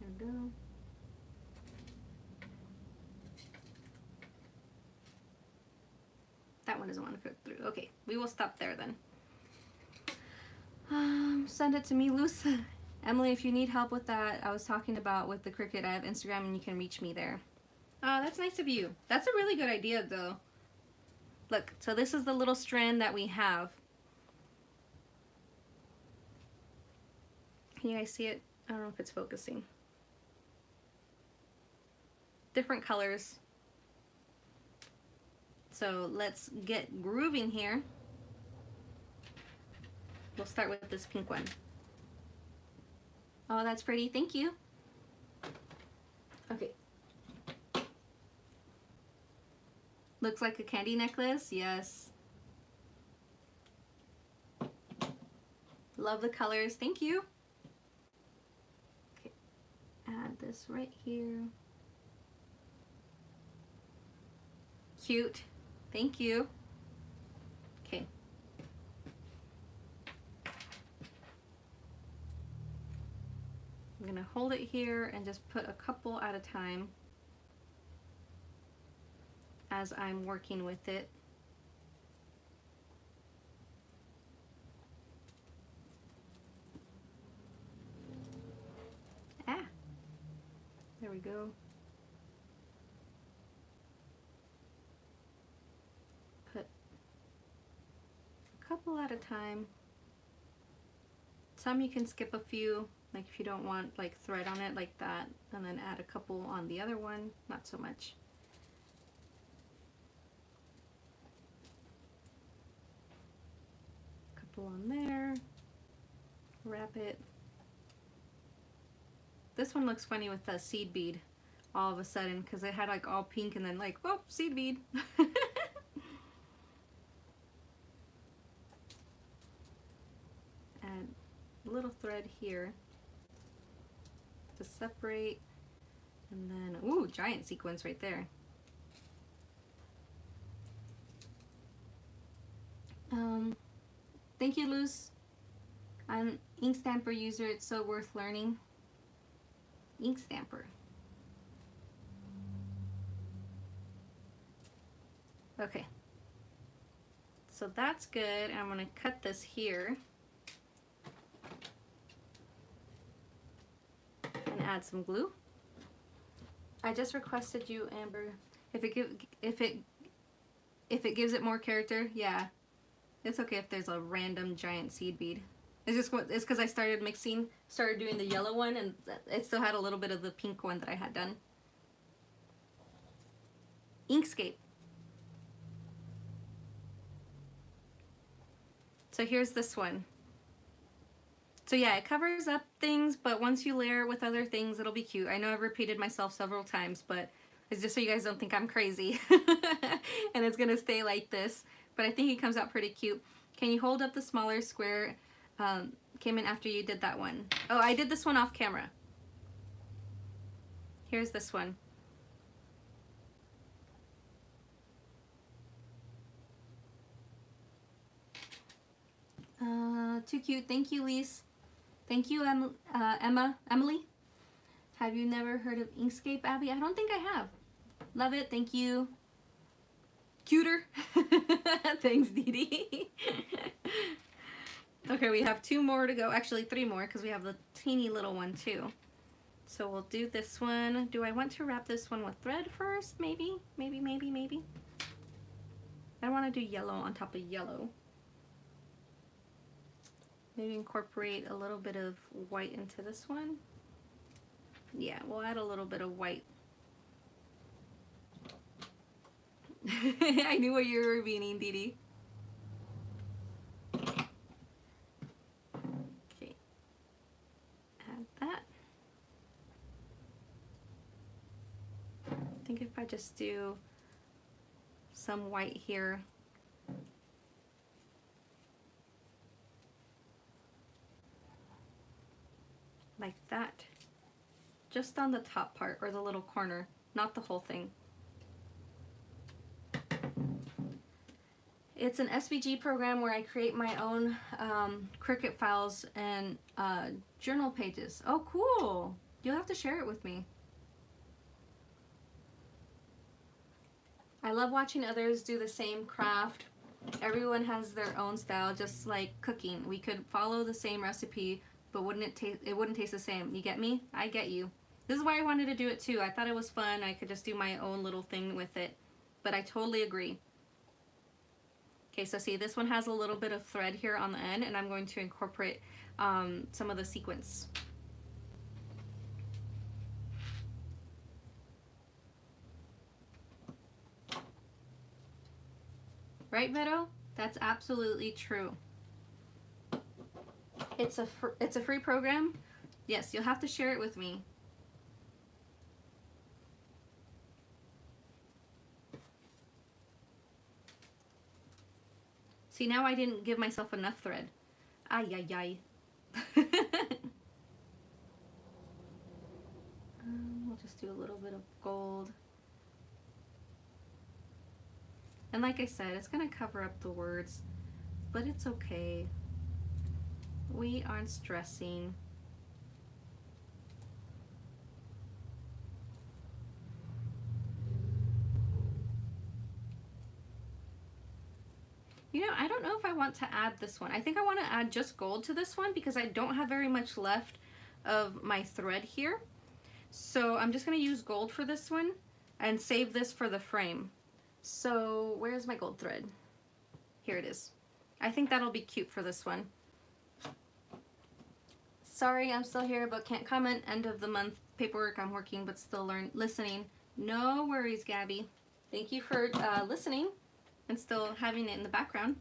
There we go. That one doesn't want to go through. Okay, we will stop there then. Send it to me, Luce. Emily, if you need help with that, I was talking about with the Cricut, I have Instagram and you can reach me there. Oh, that's nice of you. That's a really good idea though. Look, so this is the little strand that we have. Can you guys see it? I don't know if it's focusing. Different colors. So let's get grooving here. We'll start with this pink one. Oh, that's pretty. Thank you. Okay. Looks like a candy necklace. Yes. Love the colors. Thank you. Okay. Add this right here. Cute. Thank you. Okay. I'm gonna hold it here and just put a couple at a time as I'm working with it. Ah, there we go. Put a couple at a time. Some you can skip a few, like if you don't want like thread on it like that, and then add a couple on the other one, not so much. Couple on there, wrap it. This one looks funny with the seed bead all of a sudden because it had like all pink and then like, oh, seed bead. Add a little thread here to separate, and then, ooh, giant sequence right there. Thank you, Luz. I'm Inkstamper user. It's so worth learning. Inkstamper. Okay. So that's good. I'm going to cut this here and add some glue. I just requested you, Amber, if it gives it more character. Yeah. It's okay if there's a random giant seed bead. It's because I started doing the yellow one, and it still had a little bit of the pink one that I had done. Inkscape. So here's this one. So yeah, it covers up things, but once you layer it with other things, it'll be cute. I know I've repeated myself several times, but it's just so you guys don't think I'm crazy. And it's gonna stay like this. But I think it comes out pretty cute. Can you hold up the smaller square? Came in after you did that one. Oh, I did this one off camera. Here's this one. Too cute. Thank you, Lise. Thank you, Emily. Have you never heard of Inkscape, Abby? I don't think I have. Love it. Thank you. Cuter. Thanks, Dee Dee. Okay, we have 2 more to go. Actually, 3 more because we have the teeny little one too. So we'll do this one. Do I want to wrap this one with thread first? Maybe. I don't want to do yellow on top of yellow. Maybe incorporate a little bit of white into this one. Yeah, we'll add a little bit of white. I knew what you were meaning, Dee Dee. Okay. Add that. I think if I just do some white here. Like that. Just on the top part, or the little corner, not the whole thing. It's an SVG program where I create my own Cricut files and journal pages. Oh, cool. You'll have to share it with me. I love watching others do the same craft. Everyone has their own style, just like cooking. We could follow the same recipe, but it wouldn't taste the same. You get me? I get you. This is why I wanted to do it too. I thought it was fun. I could just do my own little thing with it. But I totally agree. Okay, so see, this one has a little bit of thread here on the end, and I'm going to incorporate some of the sequins. Right, Vero? That's absolutely true. It's a free program. Yes, you'll have to share it with me. See, now I didn't give myself enough thread. Ay, ay, ay. We'll just do a little bit of gold. And like I said, it's gonna cover up the words, but it's okay. We aren't stressing. You know, I don't know if I want to add this one. I think I want to add just gold to this one because I don't have very much left of my thread here. So I'm just going to use gold for this one and save this for the frame. So where's my gold thread? Here it is. I think that'll be cute for this one. Sorry, I'm still here but can't comment. End of the month paperwork. I'm working but still listening. No worries, Gabby. Thank you for listening and still having it in the background.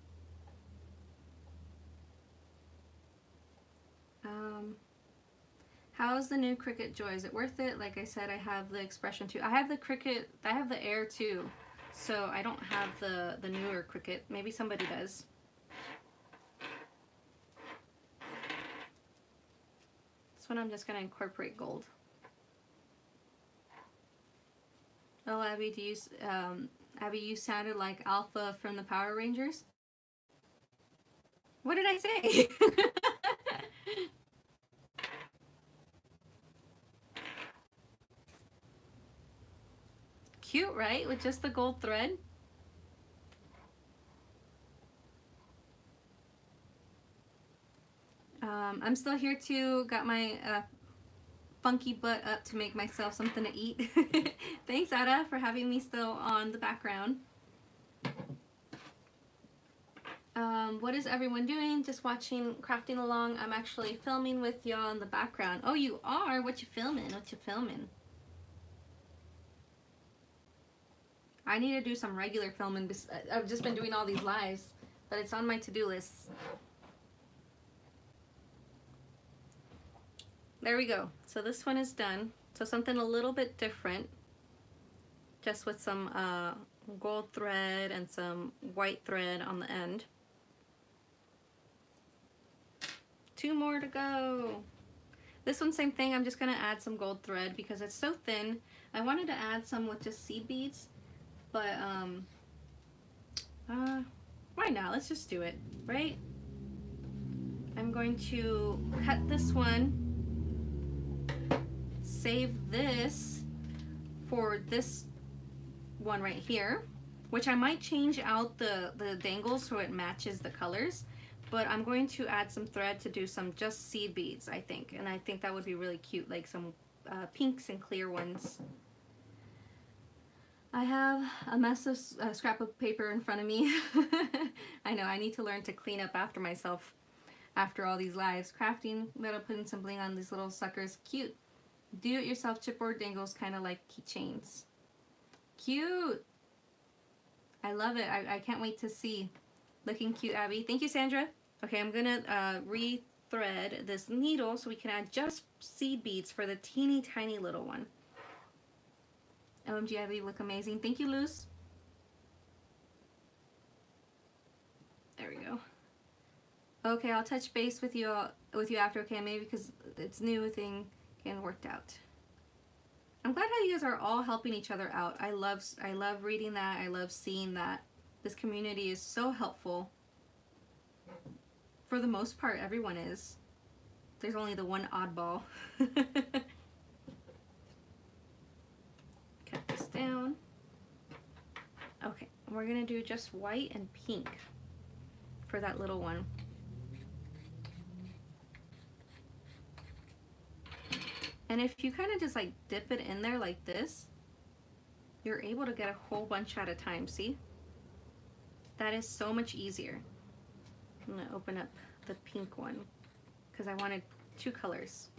How's the new Cricut Joy? Is it worth it? Like I said, I have the Expression 2. I have the Cricut, I have the Air too. So I don't have the newer Cricut. Maybe somebody does. This one I'm just going to incorporate gold. Oh, Abby, Abby, you sounded like Alpha from the Power Rangers. What did I say? Cute, right? With just the gold thread. I'm still here too. Got my funky butt up to make myself something to eat. Thanks, Ada, for having me still on the background. What is everyone doing? Just watching, crafting along. I'm actually filming with y'all in the background. Oh, you are? What you filming? What you filming? I need to do some regular filming. I've just been doing all these lives, but it's on my to-do list. There we go. So this one is done. So something a little bit different, just with some gold thread and some white thread on the end. 2 more to go. This one, same thing. I'm just gonna add some gold thread because it's so thin. I wanted to add some with just seed beads, but why not? Let's just do it, right? I'm going to cut this one, save this for this one right here, which I might change out the dangles so it matches the colors, but I'm going to add some thread to do some just seed beads, I think, and I think that would be really cute, like some pinks and clear ones. I have a mess of scrap of paper in front of me. I know, I need to learn to clean up after myself after all these lives. Crafting, gotta put in some bling on these little suckers. Cute. Do-it-yourself chipboard dangles, kind of like keychains. Cute. I love it. I can't wait to see. Looking cute, Abby. Thank you, Sandra. Okay, I'm gonna re-thread this needle so we can add just seed beads for the teeny tiny little one. OMG, Abby, look amazing. Thank you, Luz. There we go. Okay, I'll touch base with you after, okay? Maybe because it's new thing getting worked out. I'm glad how you guys are all helping each other out. I love reading that. I love seeing that. This community is so helpful. For the most part, everyone is. There's only the one oddball. Cut this down. Okay, we're gonna do just white and pink for that little one. And if you kind of just like dip it in there like this, you're able to get a whole bunch at a time, see? That is so much easier. I'm gonna open up the pink one because I wanted 2 colors.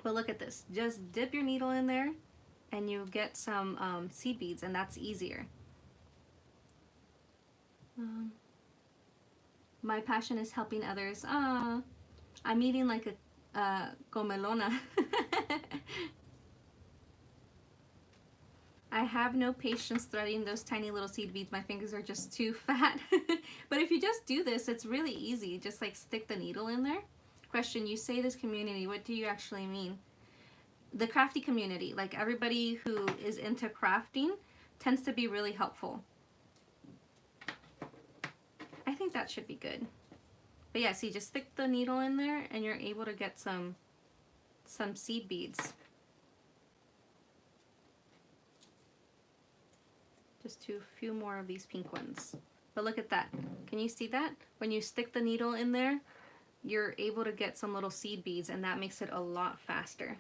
But look at this, just dip your needle in there and you get some seed beads, and that's easier. My passion is helping others. I'm eating like a comelona. I have no patience threading those tiny little seed beads. My fingers are just too fat. But if you just do this, it's really easy. Just like stick the needle in there. Question, you say this community, what do you actually mean? The crafty community, like everybody who is into crafting tends to be really helpful. I think that should be good. But yeah, see, just stick the needle in there and you're able to get some seed beads. Just a few more of these pink ones. But look at that. Can you see that? When you stick the needle in there, you're able to get some little seed beads, and that makes it a lot faster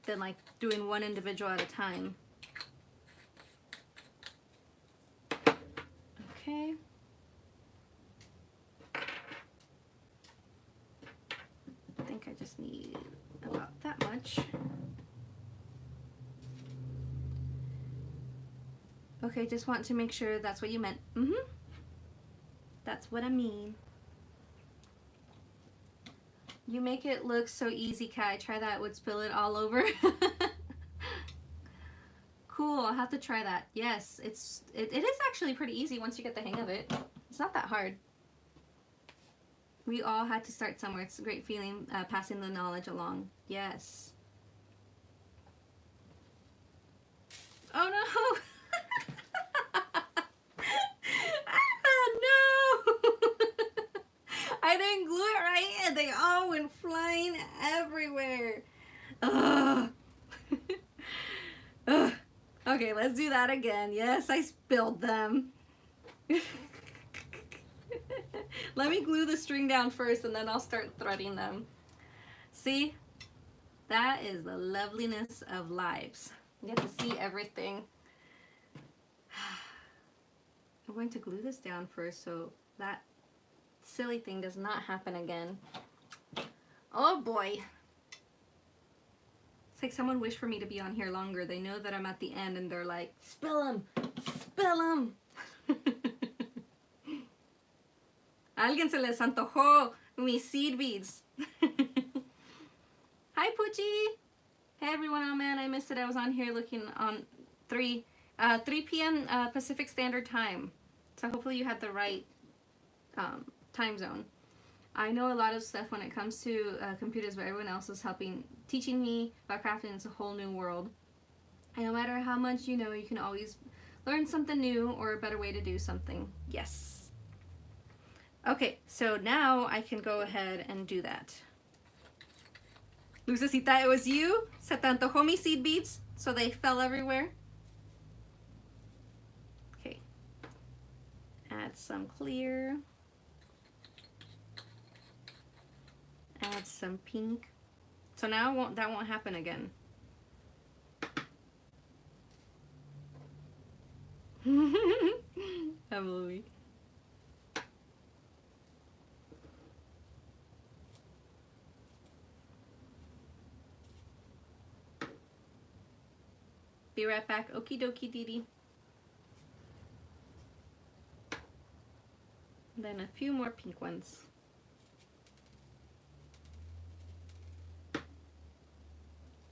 than like doing one individual at a time. Okay. I think I just need about that much. Okay, just want to make sure that's what you meant. That's what I mean. You make it look so easy, Kai. Try that, would spill it all over. Cool, I'll have to try that. Yes, it is actually pretty easy once you get the hang of it. It's not that hard. We all had to start somewhere. It's a great feeling, passing the knowledge along. Yes. Oh no! I didn't glue it right and they all went flying everywhere. Ugh. Ugh. Okay, let's do that again. Yes, I spilled them. Let me glue the string down first and then I'll start threading them. See? That is the loveliness of lives. You get to see everything. I'm going to glue this down first so that silly thing does not happen again. Oh boy. It's like someone wished for me to be on here longer. They know that I'm at the end and they're like, spill them, spill them. Alguien se les antojó mis seed beads. Hi Poochie. Hey everyone, oh man, I missed it. I was on here looking on 3 p.m. Pacific Standard Time. So hopefully you had the right time zone. I know a lot of stuff when it comes to computers, but everyone else is teaching me about crafting. It's a whole new world. And no matter how much you know, you can always learn something new or a better way to do something. Yes. Okay, so now I can go ahead and do that. Lucecita, it was you? Se te antojó mis seed beads? So they fell everywhere? Okay. Add some clear. Add some pink. So now that won't happen again. Emily. Be right back. Okie dokie, Dee Dee. Then a few more pink ones.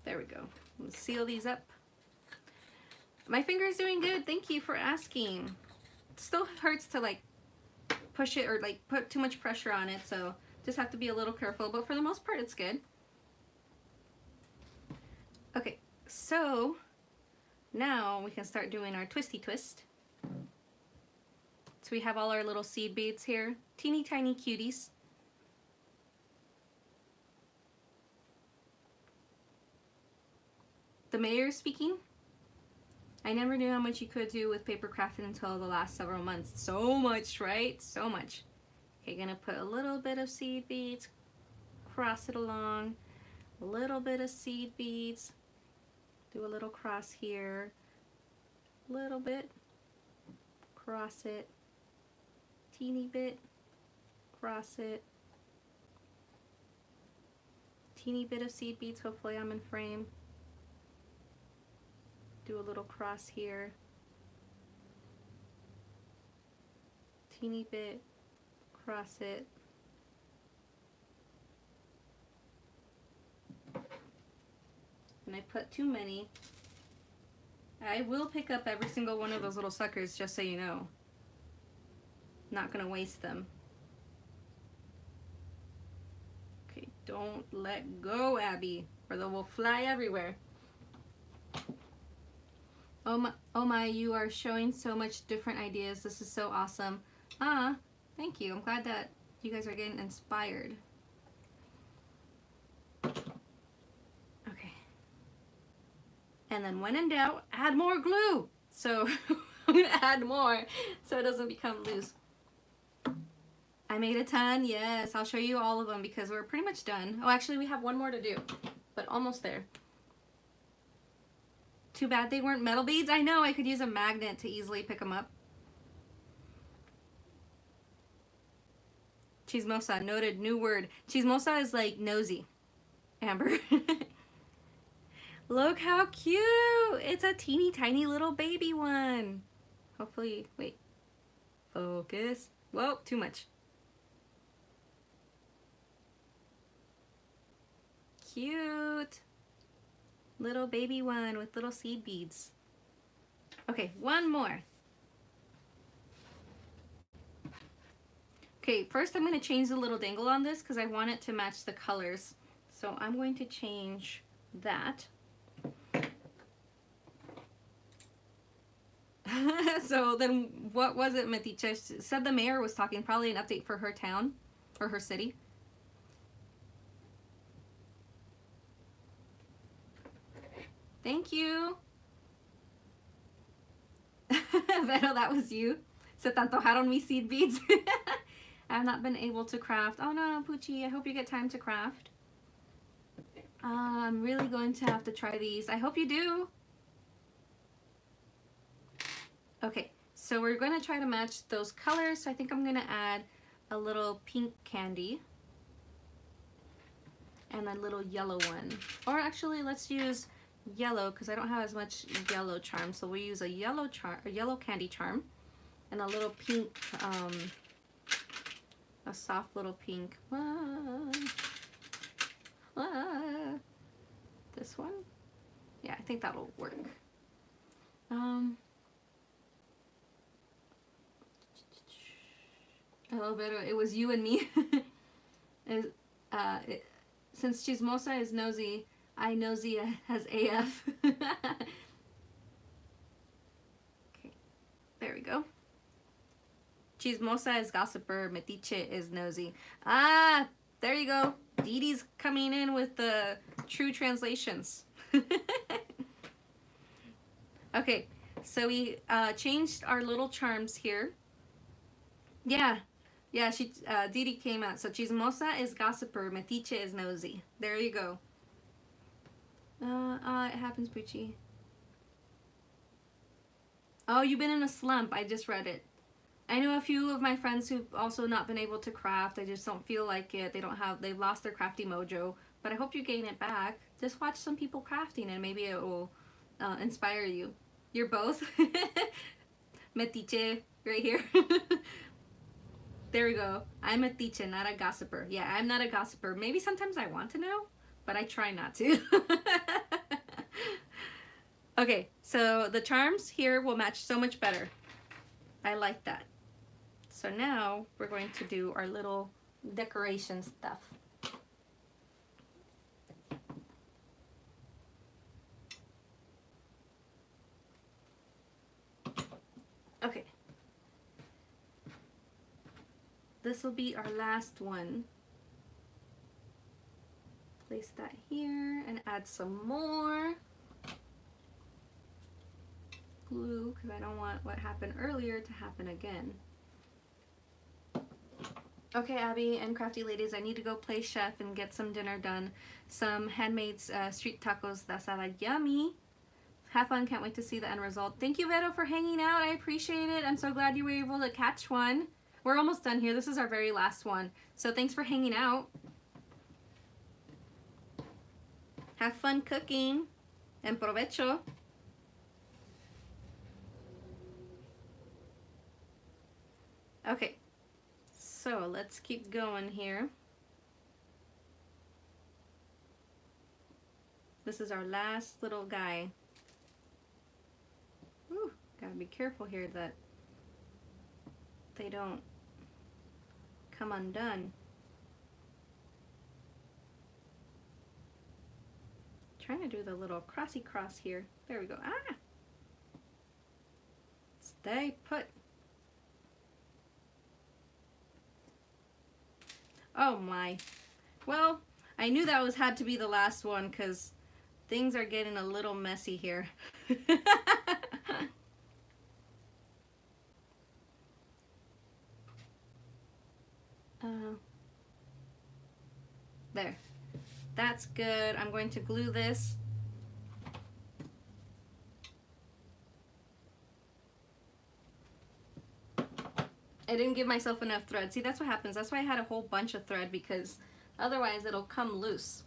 There we go. Let's seal these up. My finger's doing good. Thank you for asking. It still hurts to like push it or like put too much pressure on it, so just have to be a little careful, but for the most part it's good. Okay, so now we can start doing our twisty twist. So we have all our little seed beads here, teeny tiny cuties. The mayor speaking. I never knew how much you could do with paper crafting until the last several months. So much, right? So much. Okay, gonna put a little bit of seed beads, cross it along, a little bit of seed beads, do a little cross here, a little bit, cross it, teeny bit, cross it, teeny bit of seed beads, hopefully I'm in frame. Do a little cross here, teeny bit, cross it, and I put too many. I will pick up every single one of those little suckers, just so you know. Not gonna waste them. Okay, don't let go, Abby, or they will fly everywhere. Oh my, you are showing so much different ideas. This is so awesome. Thank you. I'm glad that you guys are getting inspired. Okay. And then when in doubt, add more glue. So I'm gonna add more so it doesn't become loose. I made a ton. Yes, I'll show you all of them because we're pretty much done. Oh, actually we have one more to do, but almost there. Too bad they weren't metal beads. I know, I could use a magnet to easily pick them up. Chismosa, noted, new word. Chismosa is like nosy. Amber. Look how cute! It's a teeny tiny little baby one. Hopefully, wait. Focus. Whoa, too much. Cute. Little baby one with little seed beads. Okay, one more. Okay, first I'm going to change the little dangle on this because I want it to match the colors. So I'm going to change that. So then what was it, Metiche? Said the mayor was talking, probably an update for her town or her city. Thank you. Vero, that was you. Se te antojaron mis seed beads. I have not been able to craft. Oh no, Poochie, I hope you get time to craft. I'm really going to have to try these. I hope you do. Okay, so we're going to try to match those colors. So I think I'm going to add a little pink candy and a little yellow one. Or actually, let's use yellow because I don't have as much yellow charm. So we use a yellow charm, a yellow candy charm, and a little pink, a soft little pink one. This one? Yeah, I think that'll work. A little bit of, it was you and me. Since Chismosa is nosy, I nosy as AF. Okay, there we go. Chismosa is gossiper, Metiche is nosy. Ah, there you go. Dee Dee's coming in with the true translations. Okay, so we changed our little charms here. Yeah, Dee Dee came out. So Chismosa is gossiper, Metiche is nosy. There you go. It happens, Poochie. Oh, you've been in a slump. I just read it. I know a few of my friends who've also not been able to craft. They just don't feel like it. They've lost their crafty mojo. But I hope you gain it back. Just watch some people crafting and maybe it will inspire you. You're both. Metiche right here. There we go. I'm a teacher, not a gossiper. Yeah, I'm not a gossiper. Maybe sometimes I want to know, but I try not to. Okay, so the charms here will match so much better. I like that. So now we're going to do our little decoration stuff. Okay. This will be our last one. Place that here and add some more glue because I don't want what happened earlier to happen again. Okay, Abby and crafty ladies, I need to go play chef and get some dinner done. Some handmade street tacos. That's yummy. Have fun. Can't wait to see the end result. Thank you, Vero, for hanging out. I appreciate it. I'm so glad you were able to catch one. We're almost done here. This is our very last one. So thanks for hanging out. Have fun cooking. En provecho. Okay. So let's keep going here. This is our last little guy. Ooh, gotta be careful here that they don't come undone. Trying to do the little crossy cross here. There we go. Ah! Stay put. Oh my. Well, I knew that had to be the last one because things are getting a little messy here. There. That's good. I'm going to glue this. I didn't give myself enough thread. See, that's what happens. That's why I had a whole bunch of thread because otherwise it'll come loose.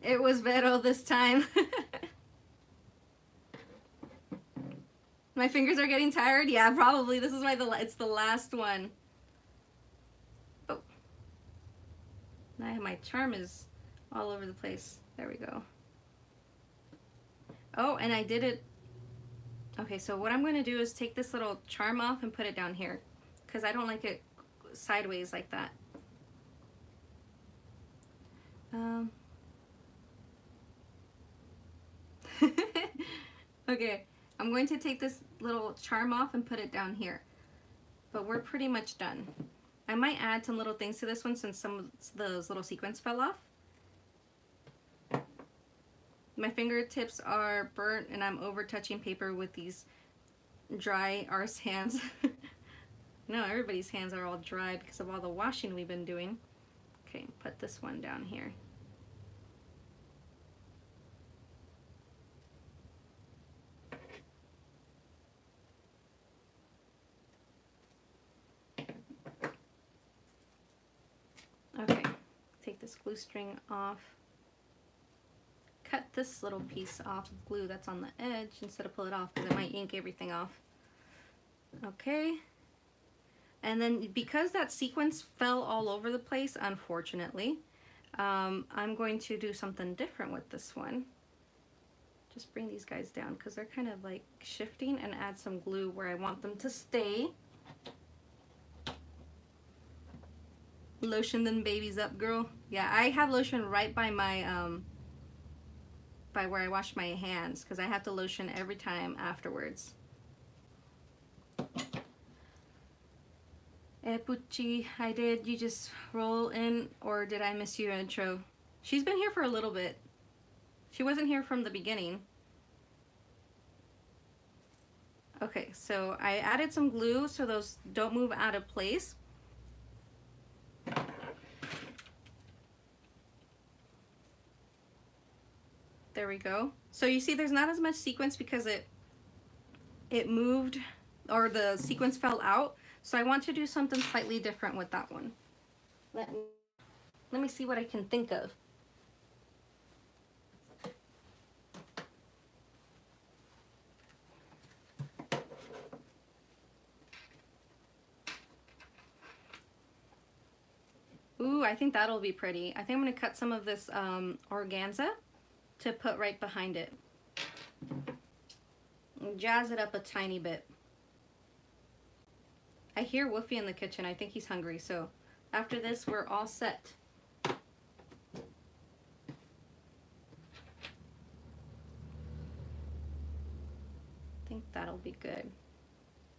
It was Vero this time. My fingers are getting tired. Yeah, probably. This is why it's the last one. Oh. Now my charm is all over the place. There we go. Oh, and I did it. Okay, so what I'm going to do is take this little charm off and put it down here because I don't like it sideways like that. Okay, I'm going to take this little charm off and put it down here. But we're pretty much done. I might add some little things to this one since some of those little sequins fell off. My fingertips are burnt and I'm over touching paper with these dry arse hands. No, everybody's hands are all dry because of all the washing we've been doing. Okay, put this one down here. Okay, take this glue string off. Cut this little piece off of glue that's on the edge instead of pull it off because it might ink everything off. Okay. And then because that sequence fell all over the place, unfortunately, I'm going to do something different with this one. Just bring these guys down because they're kind of like shifting and add some glue where I want them to stay. Lotion them babies up, girl. Yeah, I have lotion right by my, by where I wash my hands because I have to lotion every time afterwards. Pucci, I did. You just roll in, or did I miss your intro? She's been here for a little bit. She wasn't here from the beginning. Okay, so I added some glue so those don't move out of place. There we go. So you see there's not as much sequence because it moved, or the sequence fell out. So I want to do something slightly different with that one. Let me see what I can think of. Ooh, I think that'll be pretty. I think I'm gonna cut some of this organza to put right behind it. And jazz it up a tiny bit. I hear Woofy in the kitchen. I think he's hungry, so after this, we're all set. I think that'll be good.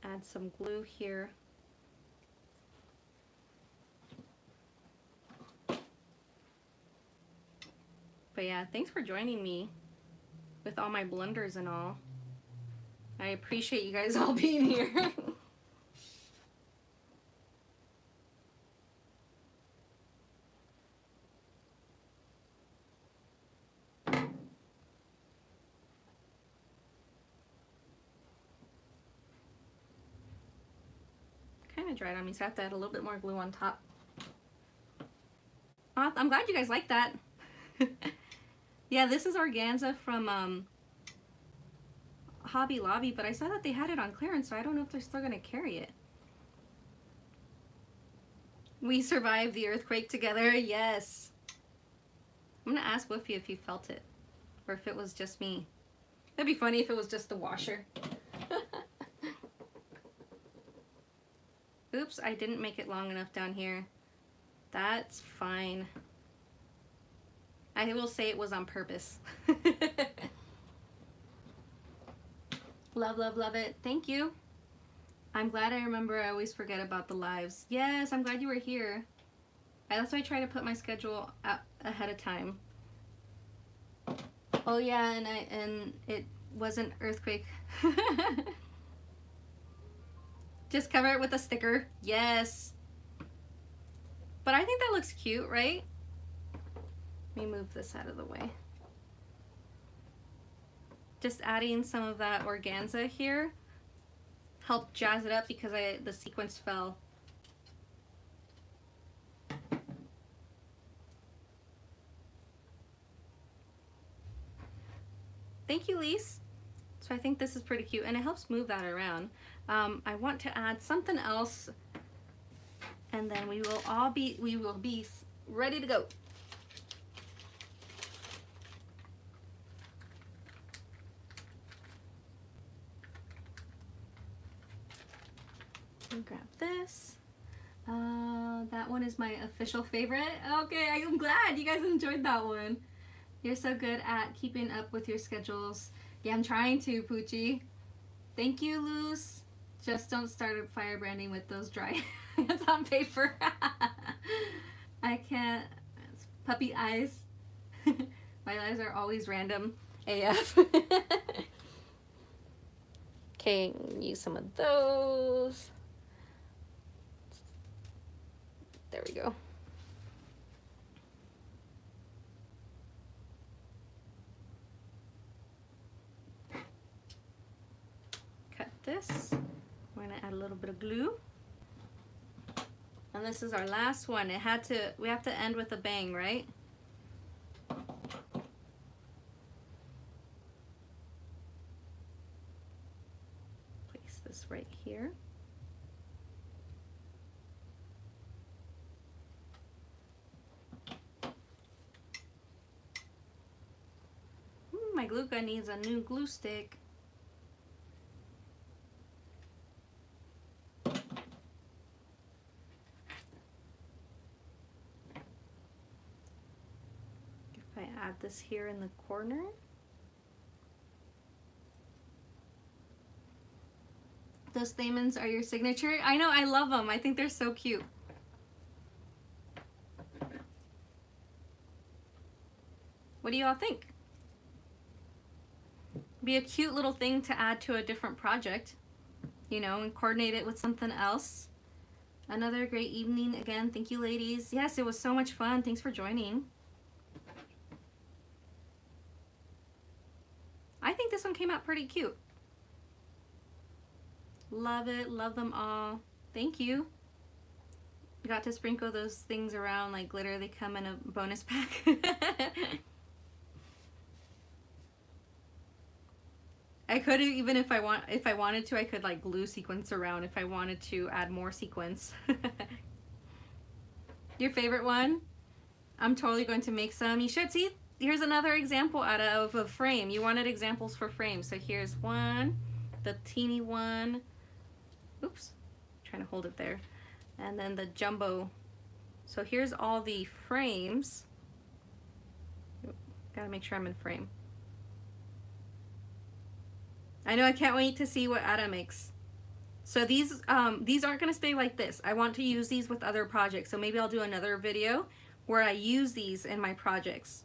Add some glue here. But yeah, thanks for joining me with all my blunders and all. I appreciate you guys all being here. Kind of dried on me, so I have to add a little bit more glue on top. I'm glad you guys like that. Yeah, this is organza from Hobby Lobby, but I saw that they had it on clearance, so I don't know if they're still gonna carry it. We survived the earthquake together, yes. I'm gonna ask Woofy if he felt it, or if it was just me. That'd be funny if it was just the washer. Oops, I didn't make it long enough down here. That's fine. I will say it was on purpose. Love, love, love it. Thank you. I'm glad I remember. I always forget about the lives. Yes, I'm glad you were here. That's why I try to put my schedule ahead of time. Oh yeah, and it wasn't earthquake. Just cover it with a sticker. Yes. But I think that looks cute, right? Let me move this out of the way. Just adding some of that organza here helped jazz it up because the sequence fell. Thank you, Lise. So I think this is pretty cute, and it helps move that around. I want to add something else, and then we will be ready to go. Grab this. That one is my official favorite. Okay, I'm glad you guys enjoyed that one. You're so good at keeping up with your schedules. Yeah, I'm trying to, Poochie. Thank you, Luz. Just don't start a fire branding with those dry hands on paper. I can't. It's puppy eyes. My eyes are always random AF. Okay, use some of those. There we go. Cut this. We're gonna add a little bit of glue. And this is our last one. We have to end with a bang, right? Place this right here. My glue gun needs a new glue stick. If I add this here in the corner. Those stamens are your signature? I know, I love them. I think they're so cute. What do you all think? Be a cute little thing to add to a different project, you know, and coordinate it with something else. Another great evening again. Thank you, ladies. Yes, it was so much fun. Thanks for joining. this one came out pretty cute. Love it, love them all. Thank you. Got to sprinkle those things around like glitter. They come in a bonus pack. I could even if I wanted to, I could like glue sequins around if I wanted to add more sequins. Your favorite one? I'm totally going to make some. You should see. Here's another example out of a frame. You wanted examples for frames, so here's one, the teeny one. Oops, I'm trying to hold it there. And then the jumbo. So here's all the frames. Gotta make sure I'm in frame. I know, I can't wait to see what Ada makes. So these aren't gonna stay like this. I want to use these with other projects. So maybe I'll do another video where I use these in my projects.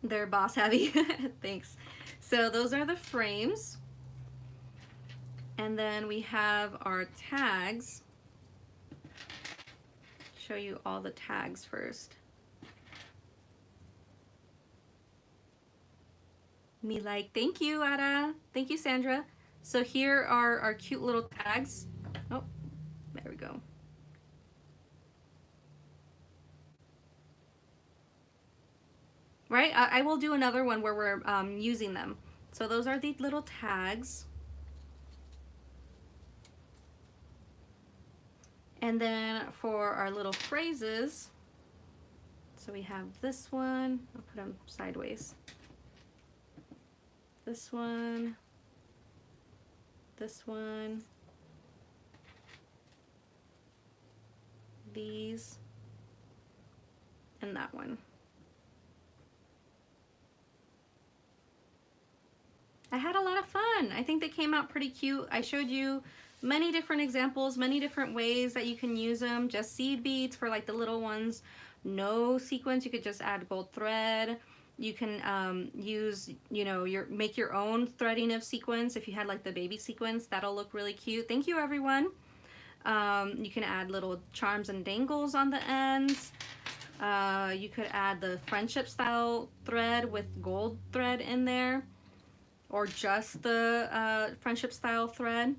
They're boss heavy. Thanks. So those are the frames. And then we have our tags. Show you all the tags first. Me like, thank you, Ada. Thank you, Sandra. So here are our cute little tags. Oh, there we go. Right, I will do another one where we're using them. So those are the little tags. And then for our little phrases, so we have this one. I'll put them sideways. This one, these, and that one. I had a lot of fun. I think they came out pretty cute. I showed you many different examples, many different ways that you can use them. Just seed beads for like the little ones. No sequins, you could just add gold thread. You can use, you know, make your own threading of sequins. If you had like the baby sequins, that'll look really cute. Thank you, everyone. You can add little charms and dangles on the ends. You could add the friendship style thread with gold thread in there, or just the friendship style thread.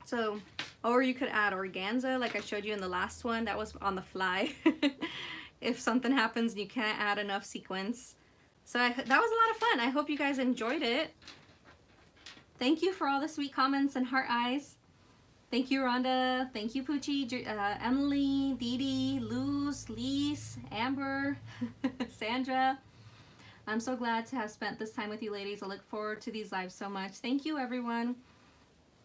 So, or you could add organza like I showed you in the last one. That was on the fly. If something happens and you can't add enough sequins. So that was a lot of fun. I hope you guys enjoyed it. Thank you for all the sweet comments and heart eyes. Thank you, Rhonda. Thank you, Poochie, Emily, Dee Dee, Luz, Lise, Amber, Sandra. I'm so glad to have spent this time with you ladies. I look forward to these lives so much. Thank you, everyone.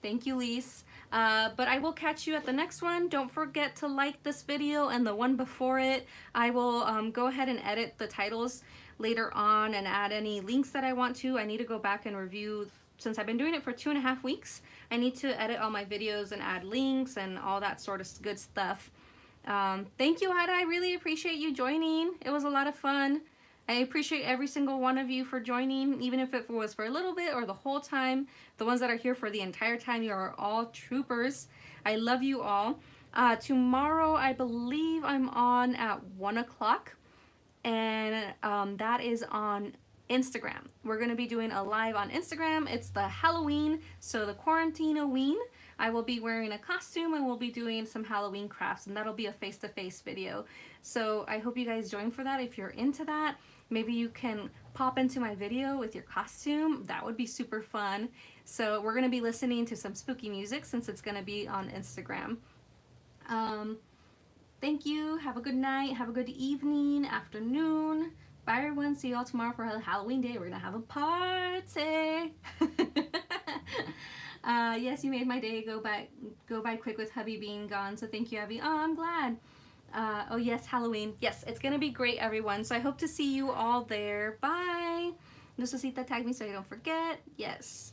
Thank you, Lise. But I will catch you at the next one. Don't forget to like this video and the one before it. I will go ahead and edit the titles later on and add any links that I want to. I need to go back and review, since I've been doing it for 2.5 weeks. I need to edit all my videos and add links and all that sort of good stuff. Thank you, Ada. I really appreciate you joining. It was a lot of fun. I appreciate every single one of you for joining, even if it was for a little bit or the whole time. The ones that are here for the entire time, you are all troopers. I love you all. Tomorrow, I believe I'm on at 1 o'clock, and that is on Instagram. We're going to be doing a live on Instagram. It's the Halloween, so the Quarantine-a-ween. I will be wearing a costume and we'll be doing some Halloween crafts, and that'll be a face-to-face video. So I hope you guys join for that if you're into that. Maybe you can pop into my video with your costume. That would be super fun. So we're going to be listening to some spooky music since it's going to be on Instagram. Thank you. Have a good night. Have a good evening, afternoon. Bye, everyone. See you all tomorrow for Halloween Day. We're going to have a party. Yes, you made my day go by quick with hubby being gone. So thank you, Abby. Oh, I'm glad. Oh yes, Halloween. Yes, it's gonna be great, everyone. So I hope to see you all there. Bye. Lucecita, tag me so I don't forget. Yes.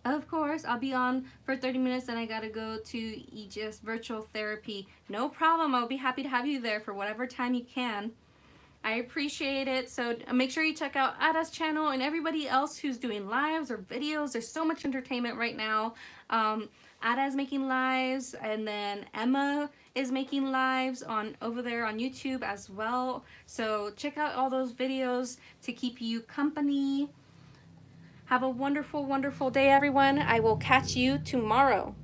Of course, I'll be on for 30 minutes, then I gotta go to Aegis virtual therapy. No problem. I'll be happy to have you there for whatever time you can. I appreciate it. So make sure you check out Ada's channel and everybody else who's doing lives or videos. There's so much entertainment right now. Ada is making lives, and then Emma is making lives over there on YouTube as well. So check out all those videos to keep you company. Have a wonderful, wonderful day, everyone. I will catch you tomorrow.